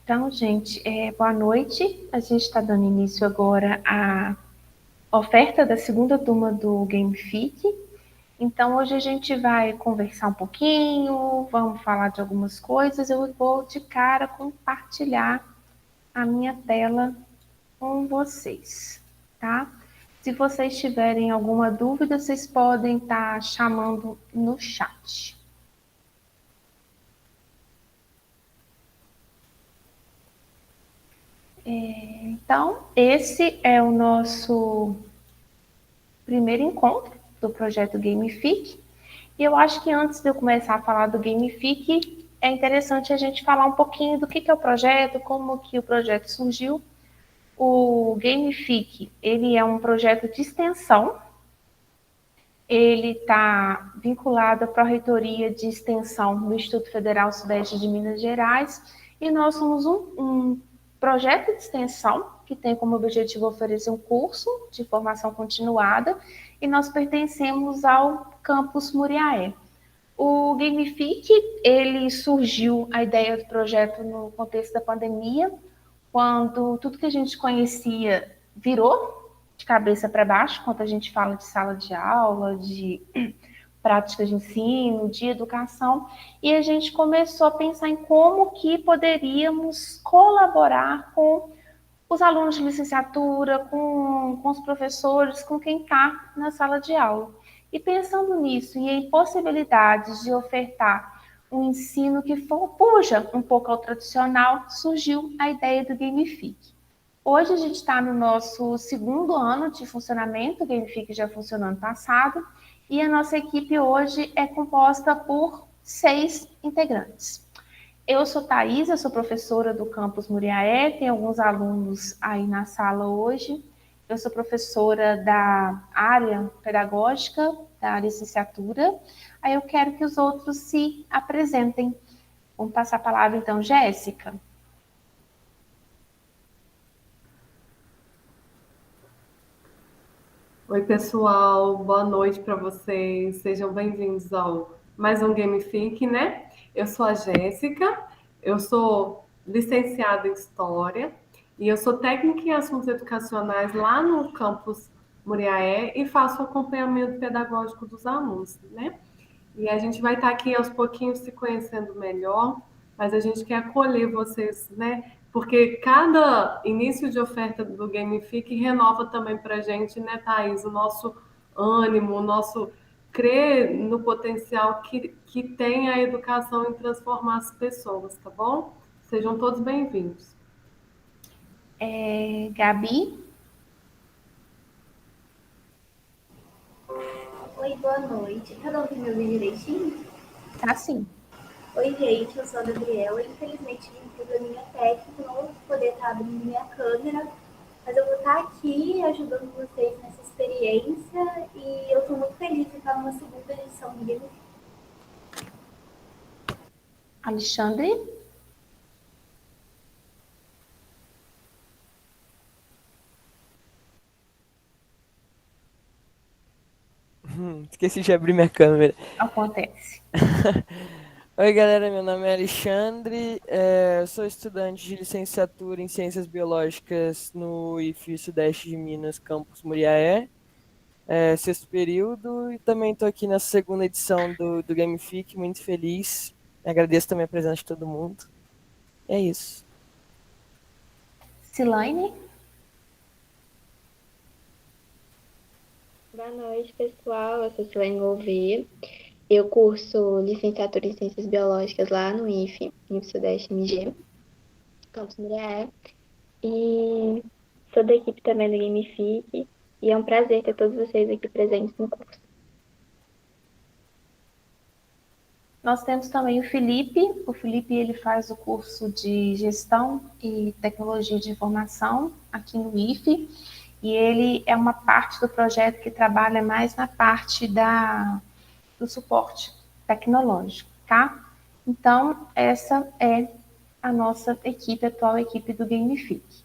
Então, gente, boa noite. A gente está dando início agora à oferta da segunda turma do Gamifique. Então, hoje a gente vai conversar um pouquinho, vamos falar de algumas coisas. Eu vou de cara compartilhar a minha tela com vocês, tá? Se vocês tiverem alguma dúvida, vocês podem estar chamando no chat. Então, esse é o nosso primeiro encontro do projeto Gamifique. E eu acho que antes de eu começar a falar do Gamifique, é interessante a gente falar um pouquinho do que é o projeto, como que o projeto surgiu. O Gamifique, ele é um projeto de extensão, ele está vinculado à Pró-Reitoria de Extensão do Instituto Federal Sudeste de Minas Gerais, e nós somos um projeto de extensão que tem como objetivo oferecer um curso de formação continuada, e nós pertencemos ao campus Muriaé. O Gamifique, ele surgiu, a ideia do projeto no contexto da pandemia, quando tudo que a gente conhecia virou de cabeça para baixo, quando a gente fala de sala de aula, de práticas de ensino, de educação, e a gente começou a pensar em como que poderíamos colaborar com os alunos de licenciatura, com os professores, com quem está na sala de aula. E pensando nisso e em possibilidades de ofertar um ensino que fuja um pouco ao tradicional, surgiu a ideia do Gamifique. Hoje a gente está no nosso segundo ano de funcionamento, o Gamifique já funcionou ano passado, e a nossa equipe hoje é composta por 6 integrantes. Eu sou Thaís, eu sou professora do campus Muriaé, tem alguns alunos aí na sala hoje. Eu sou professora da área pedagógica, da licenciatura. Aí eu quero que os outros se apresentem. Vamos passar a palavra então, Jéssica. Oi, pessoal, boa noite para vocês. Sejam bem-vindos ao mais um Gamifique, né? Eu sou a Jéssica, eu sou licenciada em História e eu sou técnica em assuntos educacionais lá no campus Muriaé e faço acompanhamento pedagógico dos alunos, né? E a gente vai estar aqui aos pouquinhos se conhecendo melhor, mas a gente quer acolher vocês, né? Porque cada início de oferta do Gamifique renova também para a gente, né, Thaís, o nosso ânimo, o nosso crer no potencial que tem a educação em transformar as pessoas, tá bom? Sejam todos bem-vindos. Gabi. Oi, boa noite. Tá dando pra me ouvir direitinho? Tá sim. Oi, gente, eu sou a Gabriela. Infelizmente, tive um probleminha técnico, não vou poder estar abrindo minha câmera, mas eu vou estar aqui ajudando vocês nessa experiência e eu estou muito feliz de estar numa segunda edição do Game. Alexandre. Esqueci de abrir minha câmera. Acontece. Oi, galera, meu nome é Alexandre, eu sou estudante de licenciatura em Ciências Biológicas no IF Sudeste de Minas, campus Muriaé, sexto período, e também estou aqui na segunda edição do Gamifique, muito feliz. Agradeço também a presença de todo mundo. É isso. Silaine. Boa noite, pessoal. Eu sou Silene Gouveia. Eu curso licenciatura em Ciências Biológicas lá no IF Sudeste MG, Campus Muriaé. E sou da equipe também do Gamifique. E é um prazer ter todos vocês aqui presentes no curso. Nós temos também o Felipe. O Felipe ele faz o curso de Gestão e Tecnologia de Informação aqui no IFE. E ele é uma parte do projeto que trabalha mais na parte do suporte tecnológico, tá? Então, essa é a nossa equipe, a atual equipe do Gamifique.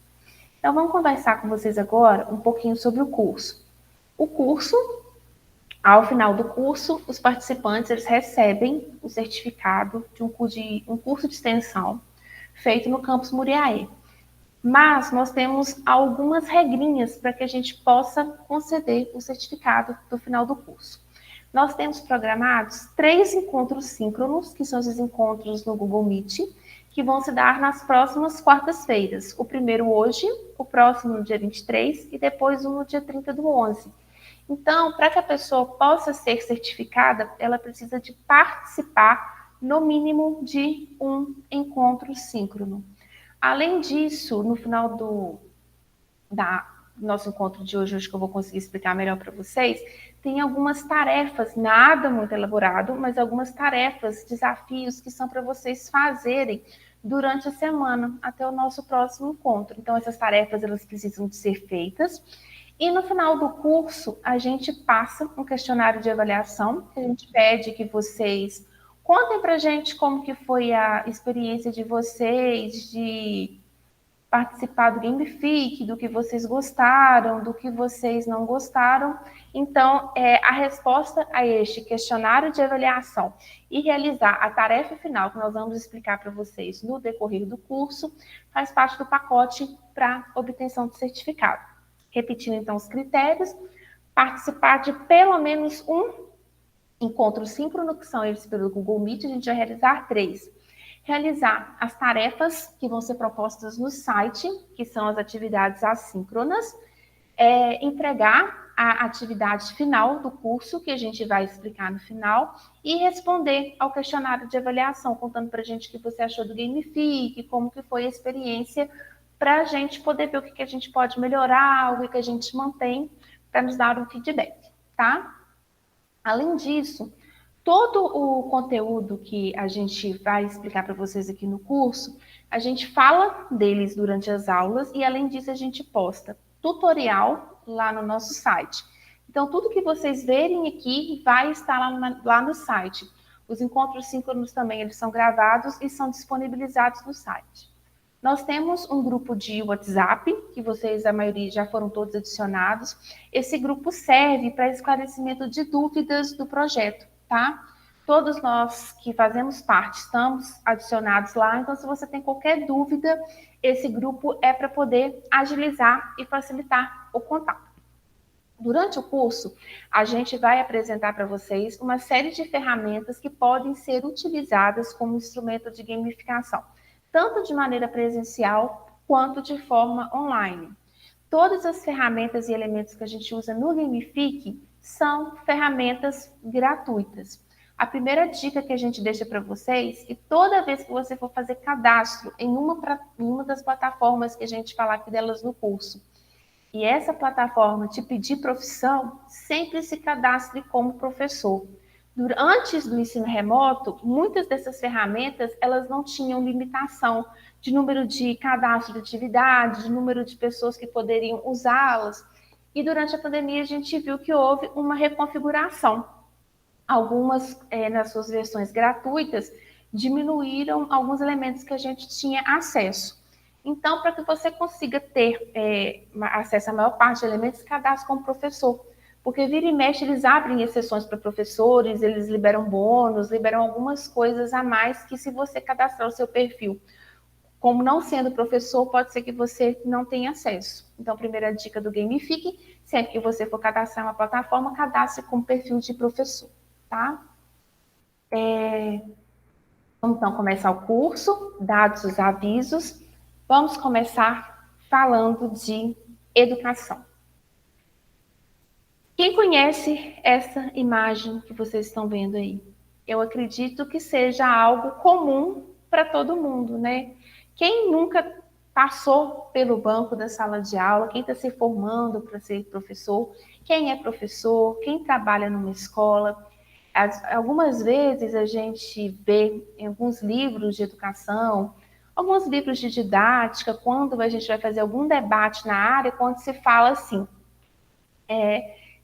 Então, vamos conversar com vocês agora um pouquinho sobre o curso. O curso, ao final do curso, os participantes eles recebem o certificado de um curso de extensão feito no campus Muriaé. Mas nós temos algumas regrinhas para que a gente possa conceder o certificado do final do curso. Nós temos programados 3 encontros síncronos, que são esses encontros no Google Meet, que vão se dar nas próximas quartas-feiras. O primeiro hoje, o próximo no dia 23 e depois um no dia 30/11. Então, para que a pessoa possa ser certificada, ela precisa de participar no mínimo de um encontro síncrono. Além disso, no final do nosso encontro de hoje, acho que eu vou conseguir explicar melhor para vocês, tem algumas tarefas, nada muito elaborado, mas algumas tarefas, desafios que são para vocês fazerem durante a semana, até o nosso próximo encontro. Então, essas tarefas, elas precisam de ser feitas. E no final do curso, a gente passa um questionário de avaliação, que a gente pede que vocês contem para a gente como que foi a experiência de vocês, de participar do Gamifique, do que vocês gostaram, do que vocês não gostaram. Então, a resposta a este questionário de avaliação e realizar a tarefa final, que nós vamos explicar para vocês no decorrer do curso, faz parte do pacote para obtenção de certificado. Repetindo, então, os critérios: participar de pelo menos um encontro síncrono, que são eles pelo Google Meet, a gente vai realizar 3. Realizar as tarefas que vão ser propostas no site, que são as atividades assíncronas, entregar a atividade final do curso, que a gente vai explicar no final, e responder ao questionário de avaliação, contando para a gente o que você achou do Gamifique, como que foi a experiência, para a gente poder ver o que a gente pode melhorar, o que a gente mantém, para nos dar um feedback, tá? Além disso, todo o conteúdo que a gente vai explicar para vocês aqui no curso, a gente fala deles durante as aulas e, além disso, a gente posta tutorial lá no nosso site. Então, tudo que vocês verem aqui vai estar lá no site. Os encontros síncronos também, eles são gravados e são disponibilizados no site. Nós temos um grupo de WhatsApp, que vocês, a maioria, já foram todos adicionados. Esse grupo serve para esclarecimento de dúvidas do projeto, tá? Todos nós que fazemos parte estamos adicionados lá, então se você tem qualquer dúvida, esse grupo é para poder agilizar e facilitar o contato. Durante o curso, a gente vai apresentar para vocês uma série de ferramentas que podem ser utilizadas como instrumento de gamificação, tanto de maneira presencial quanto de forma online. Todas as ferramentas e elementos que a gente usa no Gamifique são ferramentas gratuitas. A primeira dica que a gente deixa para vocês é que toda vez que você for fazer cadastro em uma das plataformas que a gente fala aqui delas no curso, e essa plataforma te pedir profissão, sempre se cadastre como professor. Antes do ensino remoto, muitas dessas ferramentas, elas não tinham limitação de número de cadastro de atividade, de número de pessoas que poderiam usá-las. E durante a pandemia, a gente viu que houve uma reconfiguração. Algumas, nas suas versões gratuitas, diminuíram alguns elementos que a gente tinha acesso. Então, para que você consiga ter acesso à maior parte de elementos, cadastre como professor. Porque vira e mexe, eles abrem exceções para professores, eles liberam bônus, liberam algumas coisas a mais que, se você cadastrar o seu perfil como não sendo professor, pode ser que você não tenha acesso. Então, a primeira dica do Gamifique: sempre que você for cadastrar uma plataforma, cadastre com perfil de professor, tá? Vamos então começar o curso, dados os avisos. Vamos começar falando de educação. Quem conhece essa imagem que vocês estão vendo aí? Eu acredito que seja algo comum para todo mundo, né? Quem nunca passou pelo banco da sala de aula, quem está se formando para ser professor, quem é professor, quem trabalha numa escola. Algumas vezes a gente vê em alguns livros de educação, alguns livros de didática, quando a gente vai fazer algum debate na área, quando se fala assim,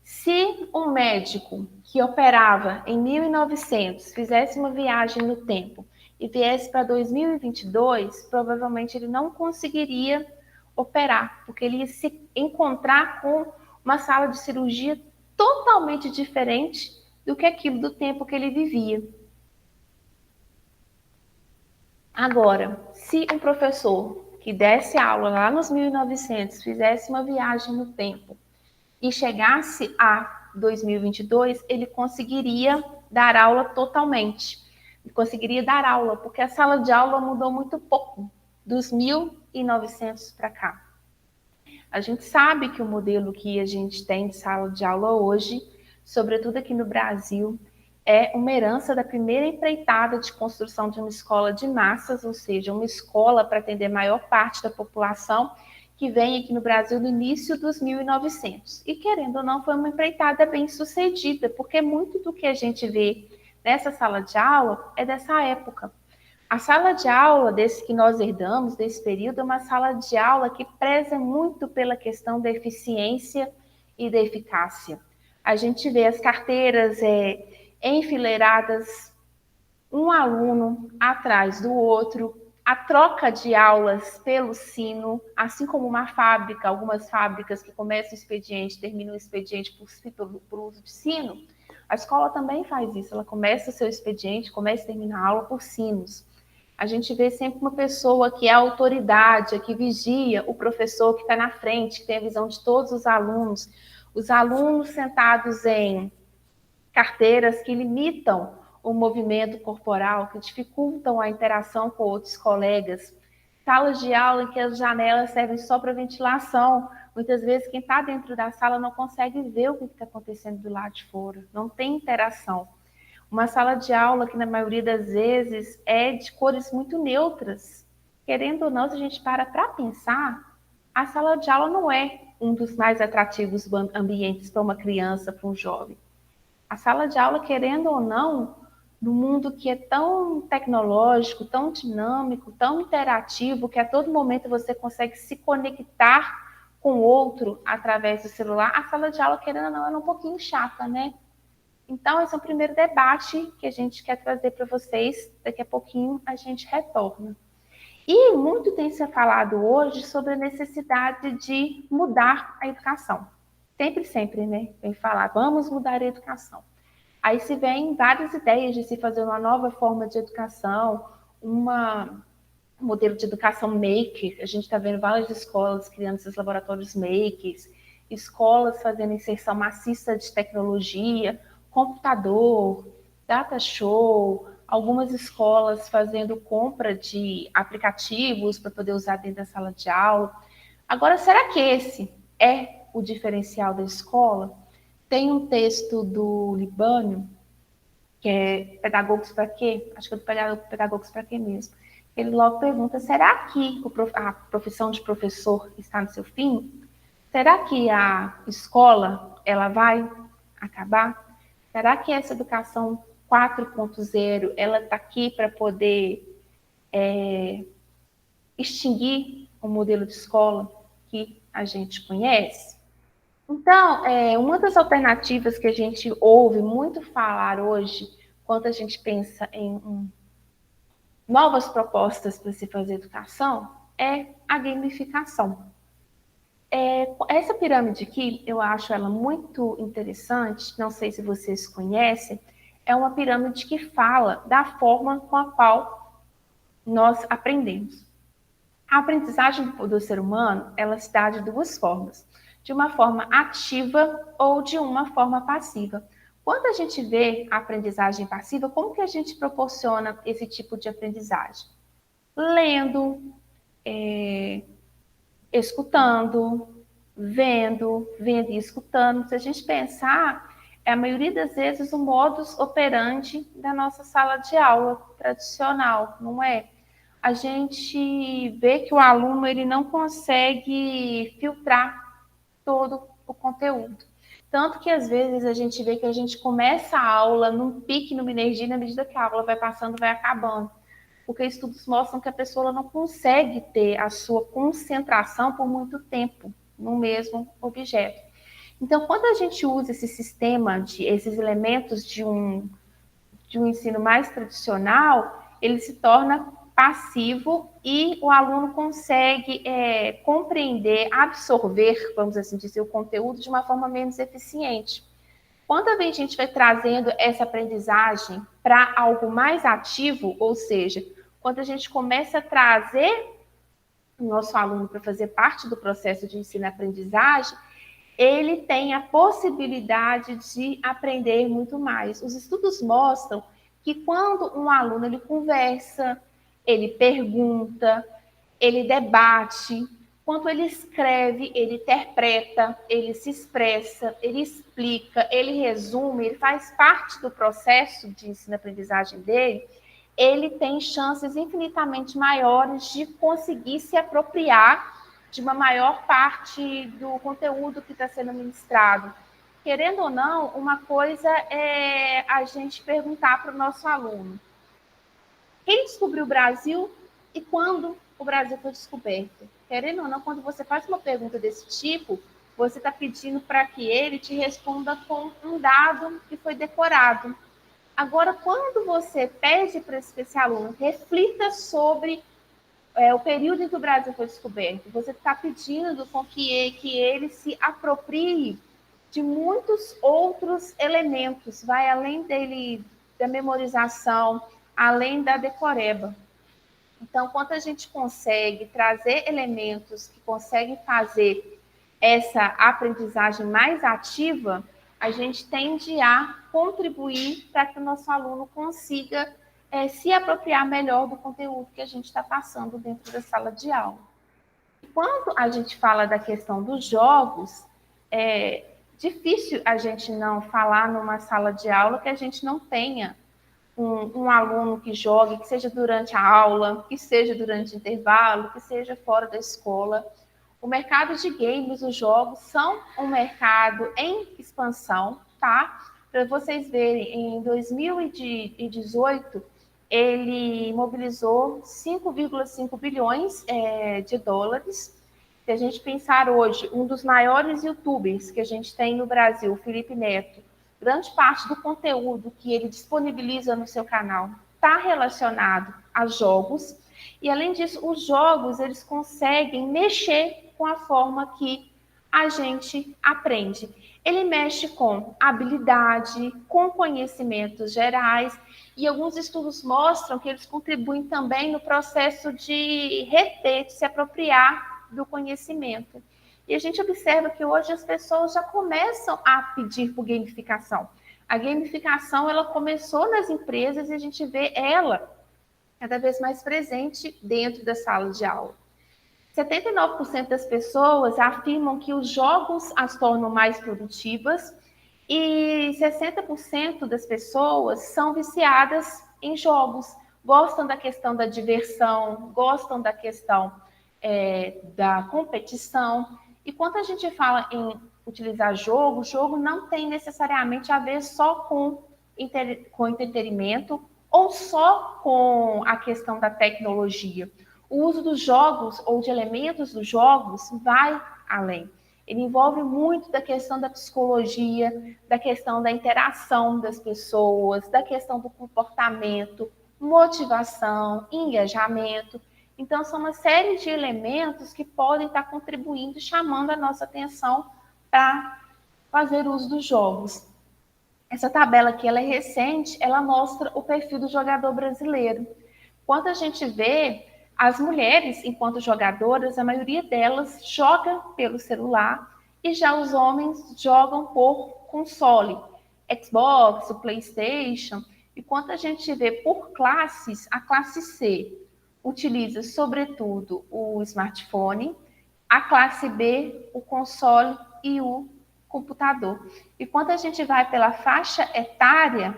se um médico que operava em 1900 fizesse uma viagem no tempo e viesse para 2022, provavelmente ele não conseguiria operar, porque ele ia se encontrar com uma sala de cirurgia totalmente diferente do que aquilo do tempo que ele vivia. Agora, se um professor que desse aula lá nos 1900 fizesse uma viagem no tempo e chegasse a 2022, ele conseguiria dar aula totalmente. Ele conseguiria dar aula, porque a sala de aula mudou muito pouco dos 1900 para cá. A gente sabe que o modelo que a gente tem de sala de aula hoje, sobretudo aqui no Brasil, é uma herança da primeira empreitada de construção de uma escola de massas, ou seja, uma escola para atender a maior parte da população que vem aqui no Brasil no início dos 1900. E, querendo ou não, foi uma empreitada bem sucedida, porque muito do que a gente vê nessa sala de aula é dessa época. A sala de aula desse que nós herdamos, desse período, é uma sala de aula que preza muito pela questão da eficiência e da eficácia. A gente vê as carteiras enfileiradas, um aluno atrás do outro, a troca de aulas pelo sino, assim como uma fábrica, algumas fábricas que começam o expediente, terminam o expediente por uso de sino, a escola também faz isso, ela começa o seu expediente, começa e termina a aula por sinos. A gente vê sempre uma pessoa que é a autoridade, que vigia o professor que está na frente, que tem a visão de todos os alunos sentados em carteiras que limitam o movimento corporal, que dificultam a interação com outros colegas, salas de aula em que as janelas servem só para ventilação. Muitas vezes quem está dentro da sala não consegue ver o que está acontecendo do lado de fora, não tem interação. Uma sala de aula que, na maioria das vezes, é de cores muito neutras. Querendo ou não, se a gente para pensar, a sala de aula não é um dos mais atrativos ambientes para uma criança, para um jovem. A sala de aula, querendo ou não, no mundo que é tão tecnológico, tão dinâmico, tão interativo, que a todo momento você consegue se conectar com o outro através do celular, a sala de aula, querendo ou não, ela é um pouquinho chata, né? Então, esse é o primeiro debate que a gente quer trazer para vocês. Daqui a pouquinho a gente retorna. E muito tem se falado hoje sobre a necessidade de mudar a educação. Sempre, né? Vem falar, vamos mudar a educação. Aí se vem várias ideias de se fazer uma nova forma de educação, um modelo de educação maker. A gente está vendo várias escolas criando esses laboratórios makers, escolas fazendo inserção maciça de tecnologia, computador, data show, algumas escolas fazendo compra de aplicativos para poder usar dentro da sala de aula. Agora, será que esse é o diferencial da escola? Tem um texto do Libânio, que é Pedagogos para quê? Acho que é do Pedagogos para quê mesmo. Ele logo pergunta, será que a profissão de professor está no seu fim? Será que a escola ela vai acabar? Será que essa educação 4.0 ela está aqui para poder extinguir o modelo de escola que a gente conhece? Então, uma das alternativas que a gente ouve muito falar hoje, quando a gente pensa em novas propostas para se fazer educação, é a gamificação. Essa pirâmide aqui, eu acho ela muito interessante, não sei se vocês conhecem, é uma pirâmide que fala da forma com a qual nós aprendemos. A aprendizagem do ser humano, ela se dá de duas formas, de uma forma ativa ou de uma forma passiva. Quando a gente vê a aprendizagem passiva, como que a gente proporciona esse tipo de aprendizagem? Lendo, escutando, vendo e escutando. Se a gente pensar, a maioria das vezes o modus operandi da nossa sala de aula tradicional, não é? A gente vê que o aluno ele não consegue filtrar todo o conteúdo. Tanto que às vezes a gente vê que a gente começa a aula num pique, numa energia, na medida que a aula vai passando, vai acabando. Porque estudos mostram que a pessoa não consegue ter a sua concentração por muito tempo no mesmo objeto. Então, quando a gente usa esse sistema, esses elementos de um ensino mais tradicional, ele se torna passivo e o aluno consegue compreender, absorver, vamos assim dizer, o conteúdo de uma forma menos eficiente. Quando a gente vai trazendo essa aprendizagem para algo mais ativo, ou seja, quando a gente começa a trazer o nosso aluno para fazer parte do processo de ensino-aprendizagem, ele tem a possibilidade de aprender muito mais. Os estudos mostram que quando um aluno ele conversa, ele pergunta, ele debate, quando ele escreve, ele interpreta, ele se expressa, ele explica, ele resume, ele faz parte do processo de ensino-aprendizagem dele, ele tem chances infinitamente maiores de conseguir se apropriar de uma maior parte do conteúdo que está sendo ministrado. Querendo ou não, uma coisa é a gente perguntar para o nosso aluno: quem descobriu o Brasil e quando o Brasil foi descoberto? Querendo ou não, quando você faz uma pergunta desse tipo, você está pedindo para que ele te responda com um dado que foi decorado. Agora, quando você pede para esse aluno reflita sobre o período em que o Brasil foi descoberto, você está pedindo com que ele se aproprie de muitos outros elementos, vai além dele da memorização, além da decoreba. Então, quando a gente consegue trazer elementos que conseguem fazer essa aprendizagem mais ativa, a gente tende a contribuir para que o nosso aluno consiga se apropriar melhor do conteúdo que a gente está passando dentro da sala de aula. E quando a gente fala da questão dos jogos, é difícil a gente não falar numa sala de aula que a gente não tenha um aluno que jogue, que seja durante a aula, que seja durante o intervalo, que seja fora da escola. O mercado de games, os jogos, são um mercado em expansão, tá? Para vocês verem, em 2018, ele mobilizou 5,5 bilhões de dólares. Se a gente pensar hoje, um dos maiores youtubers que a gente tem no Brasil, o Felipe Neto, grande parte do conteúdo que ele disponibiliza no seu canal está relacionado a jogos. E, além disso, os jogos eles conseguem mexer com a forma que a gente aprende. Ele mexe com habilidade, com conhecimentos gerais, e alguns estudos mostram que eles contribuem também no processo de reter, de se apropriar do conhecimento. E a gente observa que hoje as pessoas já começam a pedir por gamificação. A gamificação ela começou nas empresas e a gente vê ela cada vez mais presente dentro da sala de aula. 79% das pessoas afirmam que os jogos as tornam mais produtivas e 60% das pessoas são viciadas em jogos, gostam da questão da diversão, gostam da questão da competição. E quando a gente fala em utilizar jogo, o jogo não tem necessariamente a ver só com entretenimento ou só com a questão da tecnologia. O uso dos jogos ou de elementos dos jogos vai além. Ele envolve muito da questão da psicologia, da questão da interação das pessoas, da questão do comportamento, motivação, engajamento. Então, são uma série de elementos que podem estar contribuindo, chamando a nossa atenção para fazer uso dos jogos. Essa tabela aqui ela é recente, ela mostra o perfil do jogador brasileiro. Quando a gente vê as mulheres, enquanto jogadoras, a maioria delas joga pelo celular e já os homens jogam por console, Xbox, o PlayStation. E quando a gente vê por classes, a classe C utiliza, sobretudo, o smartphone, a classe B, o console e o computador. E quando a gente vai pela faixa etária,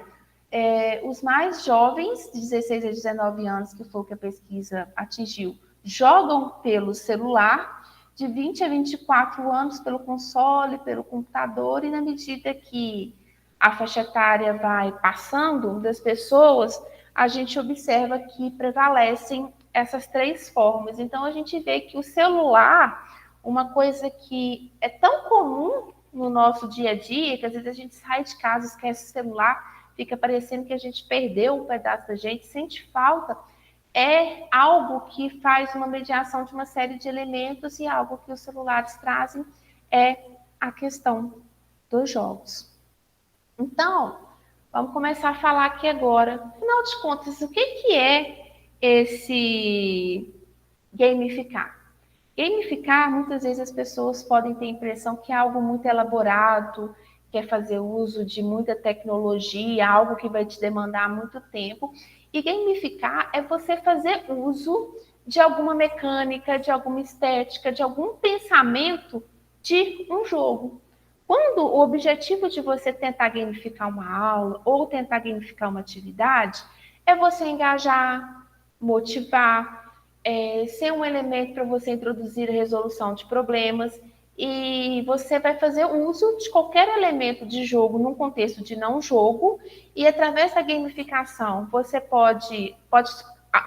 os mais jovens, de 16 a 19 anos, que foi o que a pesquisa atingiu, jogam pelo celular, de 20 a 24 anos pelo console, pelo computador, e na medida que a faixa etária vai passando das pessoas, a gente observa que prevalecem essas três formas. Então, a gente vê que o celular, uma coisa que é tão comum no nosso dia a dia, que às vezes a gente sai de casa, esquece o celular, fica parecendo que a gente perdeu um pedaço da gente, sente falta, é algo que faz uma mediação de uma série de elementos e algo que os celulares trazem é a questão dos jogos. Então, vamos começar a falar aqui agora. Afinal de contas, o que é esse gamificar? Gamificar, muitas vezes as pessoas podem ter a impressão que é algo muito elaborado, quer fazer uso de muita tecnologia, algo que vai te demandar muito tempo. E gamificar é você fazer uso de alguma mecânica, de alguma estética, de algum pensamento de um jogo. Quando o objetivo de você tentar gamificar uma aula ou tentar gamificar uma atividade é você engajar, motivar, ser um elemento para você introduzir a resolução de problemas, e você vai fazer uso de qualquer elemento de jogo num contexto de não jogo, e através da gamificação você pode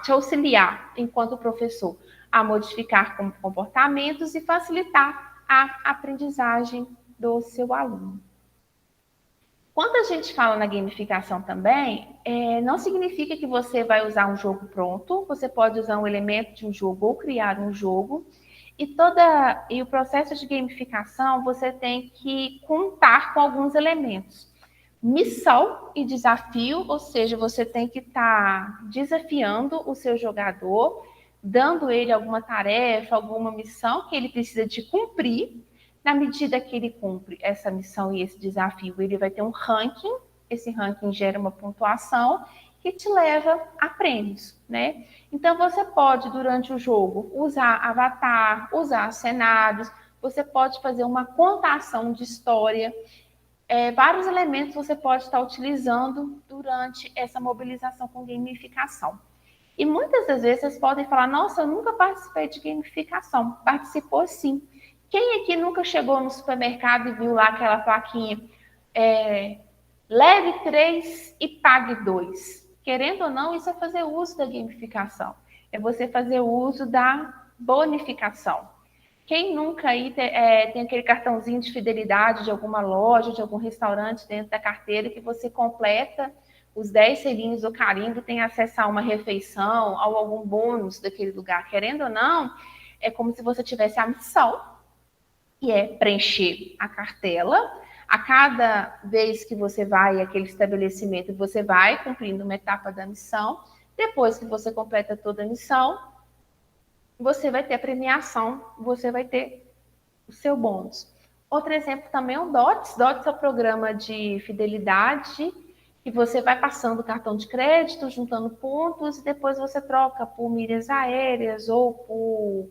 te auxiliar, enquanto professor, a modificar comportamentos e facilitar a aprendizagem do seu aluno. Quando a gente fala na gamificação também, não significa que você vai usar um jogo pronto, você pode usar um elemento de um jogo ou criar um jogo, e o processo de gamificação você tem que contar com alguns elementos. Missão e desafio, ou seja, você tem que estar desafiando o seu jogador, dando ele alguma tarefa, alguma missão que ele precisa de cumprir. Na medida que ele cumpre essa missão e esse desafio, ele vai ter um ranking, esse ranking gera uma pontuação que te leva a prêmios, né? Então você pode, durante o jogo, usar avatar, usar cenários, você pode fazer uma contação de história, vários elementos você pode estar utilizando durante essa mobilização com gamificação. E muitas das vezes vocês podem falar, nossa, eu nunca participei de gamificação. Participou sim. Quem aqui nunca chegou no supermercado e viu lá aquela plaquinha, leve 3 e pague 2? Querendo ou não, isso é fazer uso da gamificação. É você fazer uso da bonificação. Quem nunca aí tem aquele cartãozinho de fidelidade de alguma loja, de algum restaurante dentro da carteira, que você completa os 10 selinhos do carimbo, tem acesso a uma refeição, a algum bônus daquele lugar. Querendo ou não, é como se você tivesse a missão, que é preencher a cartela. A cada vez que você vai àquele estabelecimento, você vai cumprindo uma etapa da missão. Depois que você completa toda a missão, você vai ter a premiação, você vai ter o seu bônus. Outro exemplo também é o DOTS. DOTS é o programa de fidelidade que você vai passando o cartão de crédito, juntando pontos, e depois você troca por milhas aéreas ou por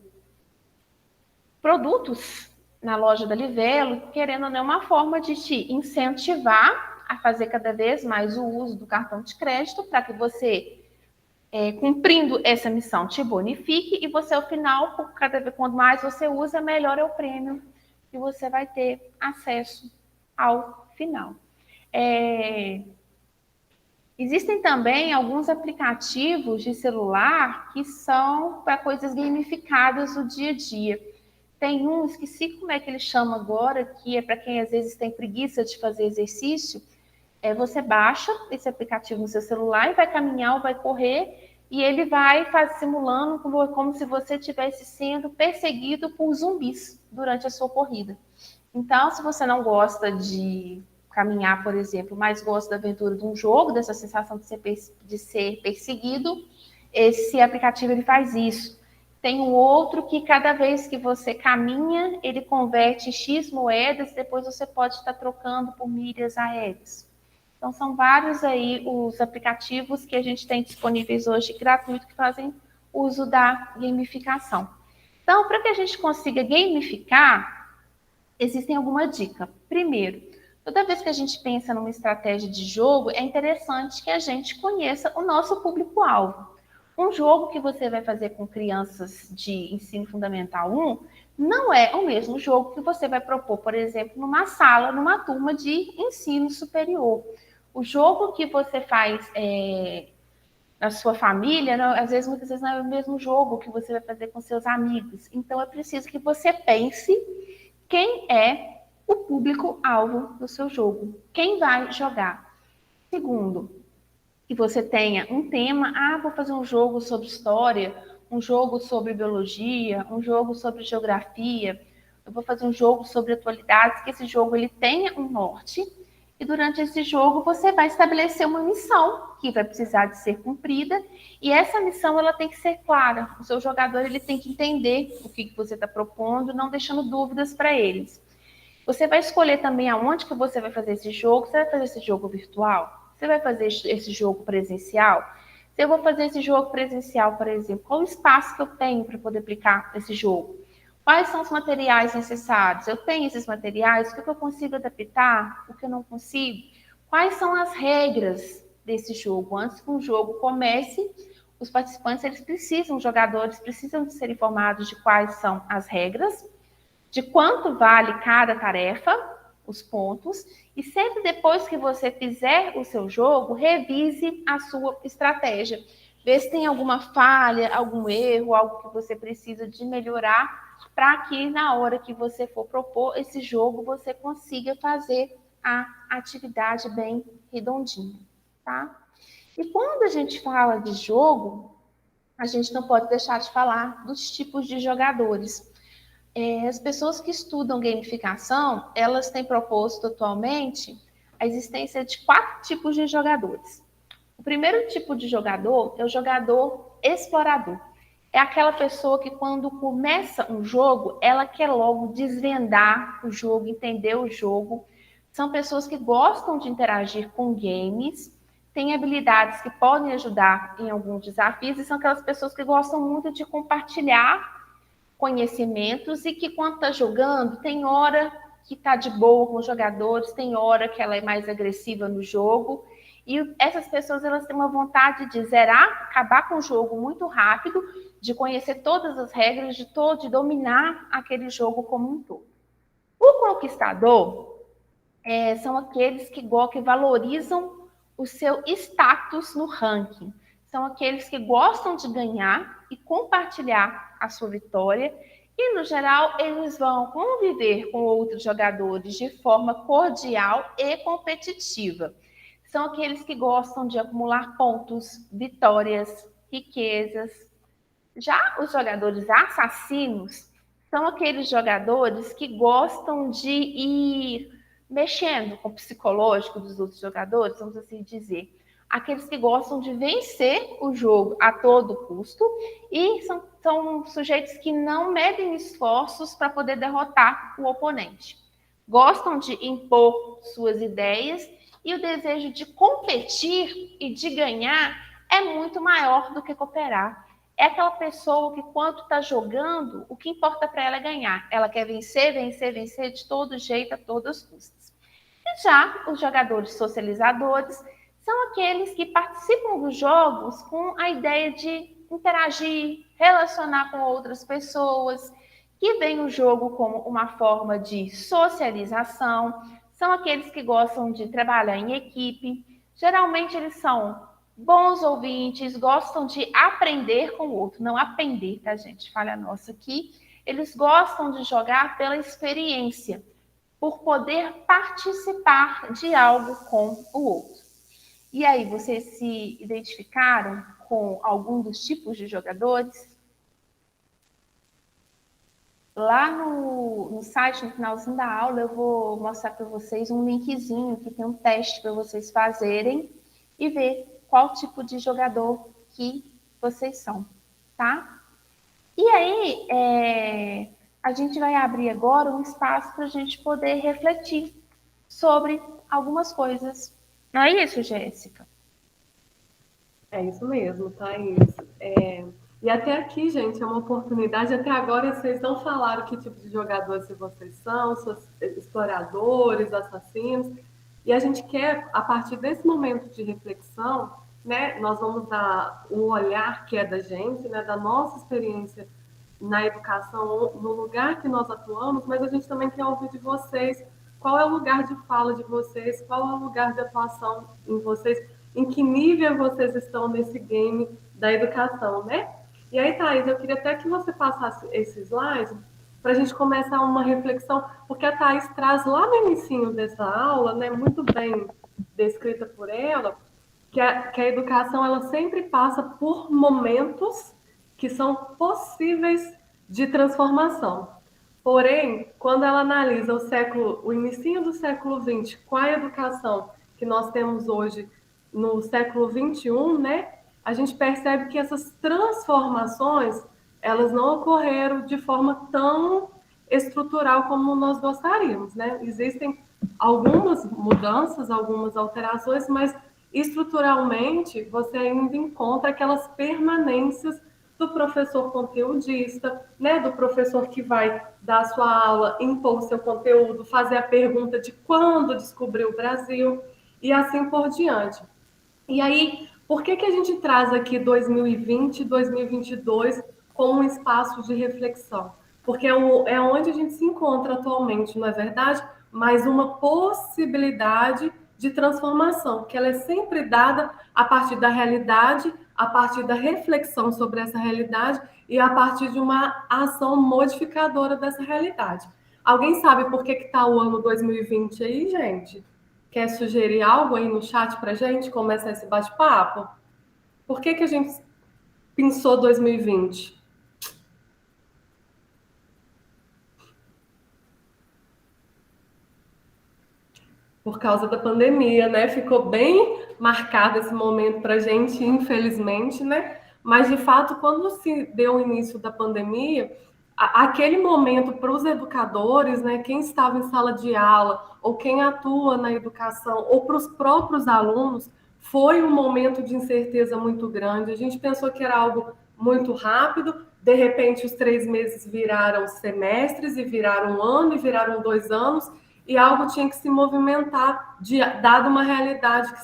produtos na loja da Livelo, querendo ou não, uma forma de te incentivar a fazer cada vez mais o uso do cartão de crédito para que você, cumprindo essa missão, te bonifique, e você, ao final, cada vez quanto mais você usa, melhor é o prêmio que você vai ter acesso ao final. Existem também alguns aplicativos de celular que são para coisas gamificadas do dia a dia. Tem um, esqueci como é que ele chama agora, que é para quem às vezes tem preguiça de fazer exercício. Você baixa esse aplicativo no seu celular e vai caminhar ou vai correr, e ele vai simulando como se você estivesse sendo perseguido por zumbis durante a sua corrida. Então, se você não gosta de caminhar, por exemplo, mas gosta da aventura de um jogo, dessa sensação de ser perseguido, esse aplicativo ele faz isso. Tem um outro que cada vez que você caminha, ele converte X moedas, depois você pode estar trocando por milhas aéreas. Então, são vários aí os aplicativos que a gente tem disponíveis hoje, gratuito, que fazem uso da gamificação. Então, para que a gente consiga gamificar, existem algumas dicas. Primeiro, toda vez que a gente pensa numa estratégia de jogo, é interessante que a gente conheça o nosso público-alvo. Um jogo que você vai fazer com crianças de ensino fundamental 1 não é o mesmo jogo que você vai propor, por exemplo, numa sala, numa turma de ensino superior. O jogo que você faz na sua família, não, muitas vezes não é o mesmo jogo que você vai fazer com seus amigos. Então, é preciso que você pense quem é o público-alvo do seu jogo, quem vai jogar. Segundo, que você tenha um tema, vou fazer um jogo sobre história, um jogo sobre biologia, um jogo sobre geografia, eu vou fazer um jogo sobre atualidades, que esse jogo ele tenha um norte, E durante esse jogo você vai estabelecer uma missão que vai precisar de ser cumprida, e essa missão ela tem que ser clara. O seu jogador ele tem que entender o que você está propondo, não deixando dúvidas para eles. Você vai escolher também aonde que você vai fazer esse jogo. Você vai fazer esse jogo virtual? Você vai fazer esse jogo presencial? Se eu vou fazer esse jogo presencial, por exemplo, qual o espaço que eu tenho para poder aplicar esse jogo? Quais são os materiais necessários? Eu tenho esses materiais? O que eu consigo adaptar? O que eu não consigo? Quais são as regras desse jogo? Antes que um jogo comece, os participantes, os jogadores precisam de ser informados de quais são as regras, de quanto vale cada tarefa, os pontos, e sempre depois que você fizer o seu jogo, revise a sua estratégia. Vê se tem alguma falha, algum erro, algo que você precisa de melhorar, para que na hora que você for propor esse jogo, você consiga fazer a atividade bem redondinha, tá? E quando a gente fala de jogo, a gente não pode deixar de falar dos tipos de jogadores. As pessoas que estudam gamificação, elas têm proposto atualmente a existência de 4 tipos de jogadores. O primeiro tipo de jogador é o jogador explorador. É aquela pessoa que quando começa um jogo, ela quer logo desvendar o jogo, entender o jogo. São pessoas que gostam de interagir com games, têm habilidades que podem ajudar em alguns desafios, e são aquelas pessoas que gostam muito de compartilhar conhecimentos e que quando está jogando, tem hora que está de boa com os jogadores, tem hora que ela é mais agressiva no jogo. E essas pessoas elas têm uma vontade de zerar, acabar com o jogo muito rápido, de conhecer todas as regras, de dominar aquele jogo como um todo. O conquistador são aqueles que valorizam o seu status no ranking. São aqueles que gostam de ganhar e compartilhar a sua vitória. E, no geral, eles vão conviver com outros jogadores de forma cordial e competitiva. São aqueles que gostam de acumular pontos, vitórias, riquezas. Já os jogadores assassinos são aqueles jogadores que gostam de ir mexendo com o psicológico dos outros jogadores, vamos assim dizer. Aqueles que gostam de vencer o jogo a todo custo e são sujeitos que não medem esforços para poder derrotar o oponente. Gostam de impor suas ideias e o desejo de competir e de ganhar é muito maior do que cooperar. É aquela pessoa que, quando está jogando, o que importa para ela é ganhar. Ela quer vencer, vencer, vencer de todo jeito, a todas as custas. E já os jogadores socializadores são aqueles que participam dos jogos com a ideia de interagir, relacionar com outras pessoas, que veem o jogo como uma forma de socialização. São aqueles que gostam de trabalhar em equipe. Geralmente eles são bons ouvintes, gostam de aprender com o outro, não aprender, tá, gente? Falha nossa aqui. Eles gostam de jogar pela experiência, por poder participar de algo com o outro. E aí, vocês se identificaram com algum dos tipos de jogadores? Lá no site, no finalzinho da aula, eu vou mostrar para vocês um linkzinho que tem um teste para vocês fazerem e ver qual tipo de jogador que vocês são, tá? E aí, a gente vai abrir agora um espaço para a gente poder refletir sobre algumas coisas. Não é isso, Jéssica? É isso mesmo, Thaís. E até aqui, gente, é uma oportunidade. Até agora vocês não falaram que tipo de jogadores vocês são, exploradores, assassinos. E a gente quer, a partir desse momento de reflexão, né, nós vamos dar um olhar que é da gente, né, da nossa experiência na educação, no lugar que nós atuamos, mas a gente também quer ouvir de vocês qual é o lugar de fala de vocês, qual é o lugar de atuação em vocês, em que nível vocês estão nesse game da educação, né? E aí, Thaís, eu queria até que você passasse esse slide para a gente começar uma reflexão, porque a Thaís traz lá no início dessa aula, né, muito bem descrita por ela, que a educação ela sempre passa por momentos que são possíveis de transformação. Porém, quando ela analisa o início do século XX com a educação que nós temos hoje no século XXI, né, a gente percebe que essas transformações, elas não ocorreram de forma tão estrutural como nós gostaríamos, né? Existem algumas mudanças, algumas alterações, mas estruturalmente você ainda encontra aquelas permanências do professor conteudista, né, do professor que vai dar a sua aula, impor o seu conteúdo, fazer a pergunta de quando descobriu o Brasil e assim por diante. E aí, por que a gente traz aqui 2020 e 2022 como um espaço de reflexão? Porque é onde a gente se encontra atualmente, não é verdade? Mas uma possibilidade de transformação, que ela é sempre dada a partir da realidade, a partir da reflexão sobre essa realidade e a partir de uma ação modificadora dessa realidade. Alguém sabe por que está o ano 2020 aí, gente? Quer sugerir algo aí no chat para a gente começar esse bate-papo? Por que a gente pensou 2020? Por causa da pandemia, né? Ficou bem marcado esse momento para a gente, infelizmente, né? Mas, de fato, quando se deu o início da pandemia, aquele momento para os educadores, né? Quem estava em sala de aula, ou quem atua na educação, ou para os próprios alunos, foi um momento de incerteza muito grande. A gente pensou que era algo muito rápido, de repente os 3 meses viraram semestres, e viraram um ano, e viraram 2 anos, e algo tinha que se movimentar, dado uma realidade que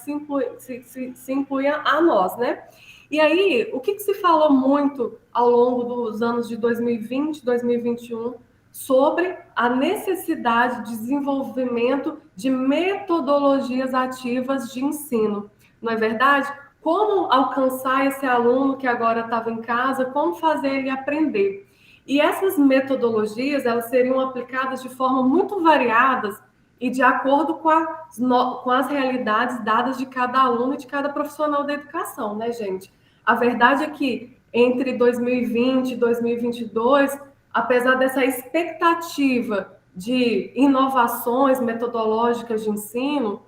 se impunha a nós, né? E aí, o que se falou muito ao longo dos anos de 2020, 2021, sobre a necessidade de desenvolvimento de metodologias ativas de ensino, não é verdade? Como alcançar esse aluno que agora estava em casa, como fazer ele aprender? E essas metodologias, elas seriam aplicadas de forma muito variadas e de acordo com as realidades dadas de cada aluno e de cada profissional da educação, né, gente? A verdade é que entre 2020 e 2022, apesar dessa expectativa de inovações metodológicas de ensino,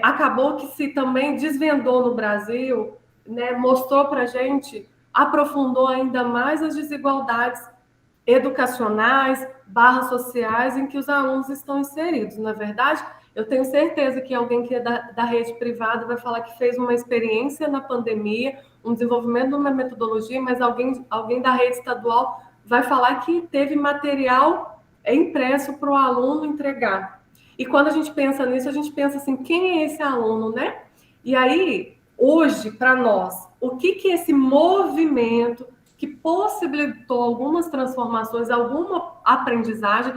acabou que se também desvendou no Brasil, né, mostrou para a gente, aprofundou ainda mais as desigualdades educacionais, sociais em que os alunos estão inseridos, não é verdade? Eu tenho certeza que alguém que é da rede privada vai falar que fez uma experiência na pandemia, um desenvolvimento de uma metodologia, mas alguém da rede estadual vai falar que teve material impresso para o aluno entregar. E quando a gente pensa nisso, a gente pensa assim, quem é esse aluno, né? E aí, hoje, para nós, o que esse movimento que possibilitou algumas transformações, alguma aprendizagem,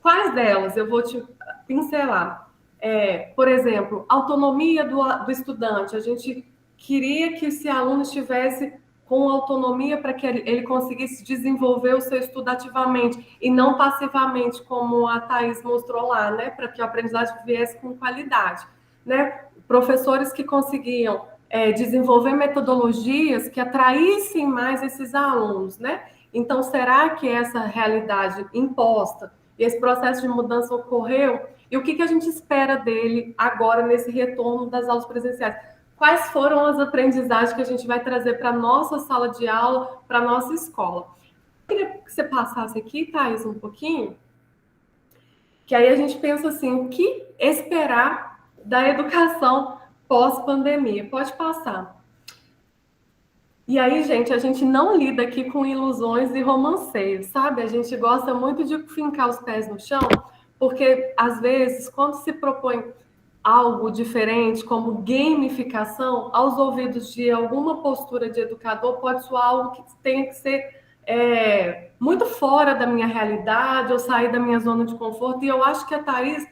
quais delas eu vou te pincelar? Por exemplo, autonomia do estudante. A gente queria que esse aluno estivesse com autonomia para que ele conseguisse desenvolver o seu estudo ativamente e não passivamente, como a Thaís mostrou lá, né? Para que a aprendizagem viesse com qualidade, né? Professores que conseguiam desenvolver metodologias que atraíssem mais esses alunos, né? Então, será que essa realidade imposta e esse processo de mudança ocorreu? E o que a gente espera dele agora nesse retorno das aulas presenciais? Quais foram as aprendizagens que a gente vai trazer para a nossa sala de aula, para a nossa escola? Eu queria que você passasse aqui, Thaís, um pouquinho, que aí a gente pensa assim, o que esperar da educação pós-pandemia? Pode passar. E aí, gente, a gente não lida aqui com ilusões e romanceios, sabe? A gente gosta muito de fincar os pés no chão, porque, às vezes, quando se propõe algo diferente, como gamificação, aos ouvidos de alguma postura de educador, pode soar algo que tenha que ser muito fora da minha realidade, ou sair da minha zona de conforto. E eu acho que a Thaís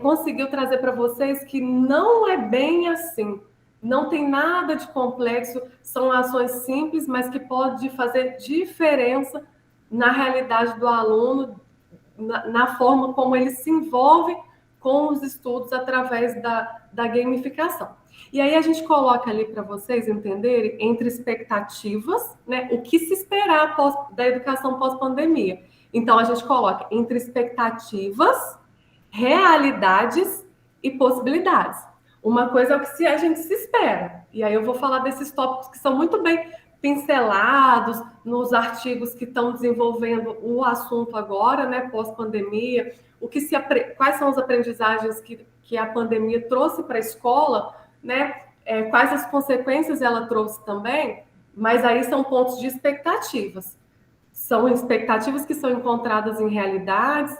conseguiu trazer para vocês que não é bem assim. Não tem nada de complexo, são ações simples, mas que podem fazer diferença na realidade do aluno, na forma como ele se envolve com os estudos através da gamificação. E aí a gente coloca ali para vocês entenderem entre expectativas, né, o que se esperar da educação pós-pandemia. Então, a gente coloca entre expectativas, realidades e possibilidades. Uma coisa é o que a gente se espera. E aí eu vou falar desses tópicos que são muito bem pincelados nos artigos que estão desenvolvendo o assunto agora, né, pós-pandemia, quais são as aprendizagens que a pandemia trouxe para a escola, né, quais as consequências ela trouxe também, mas aí são pontos de expectativas. São expectativas que são encontradas em realidades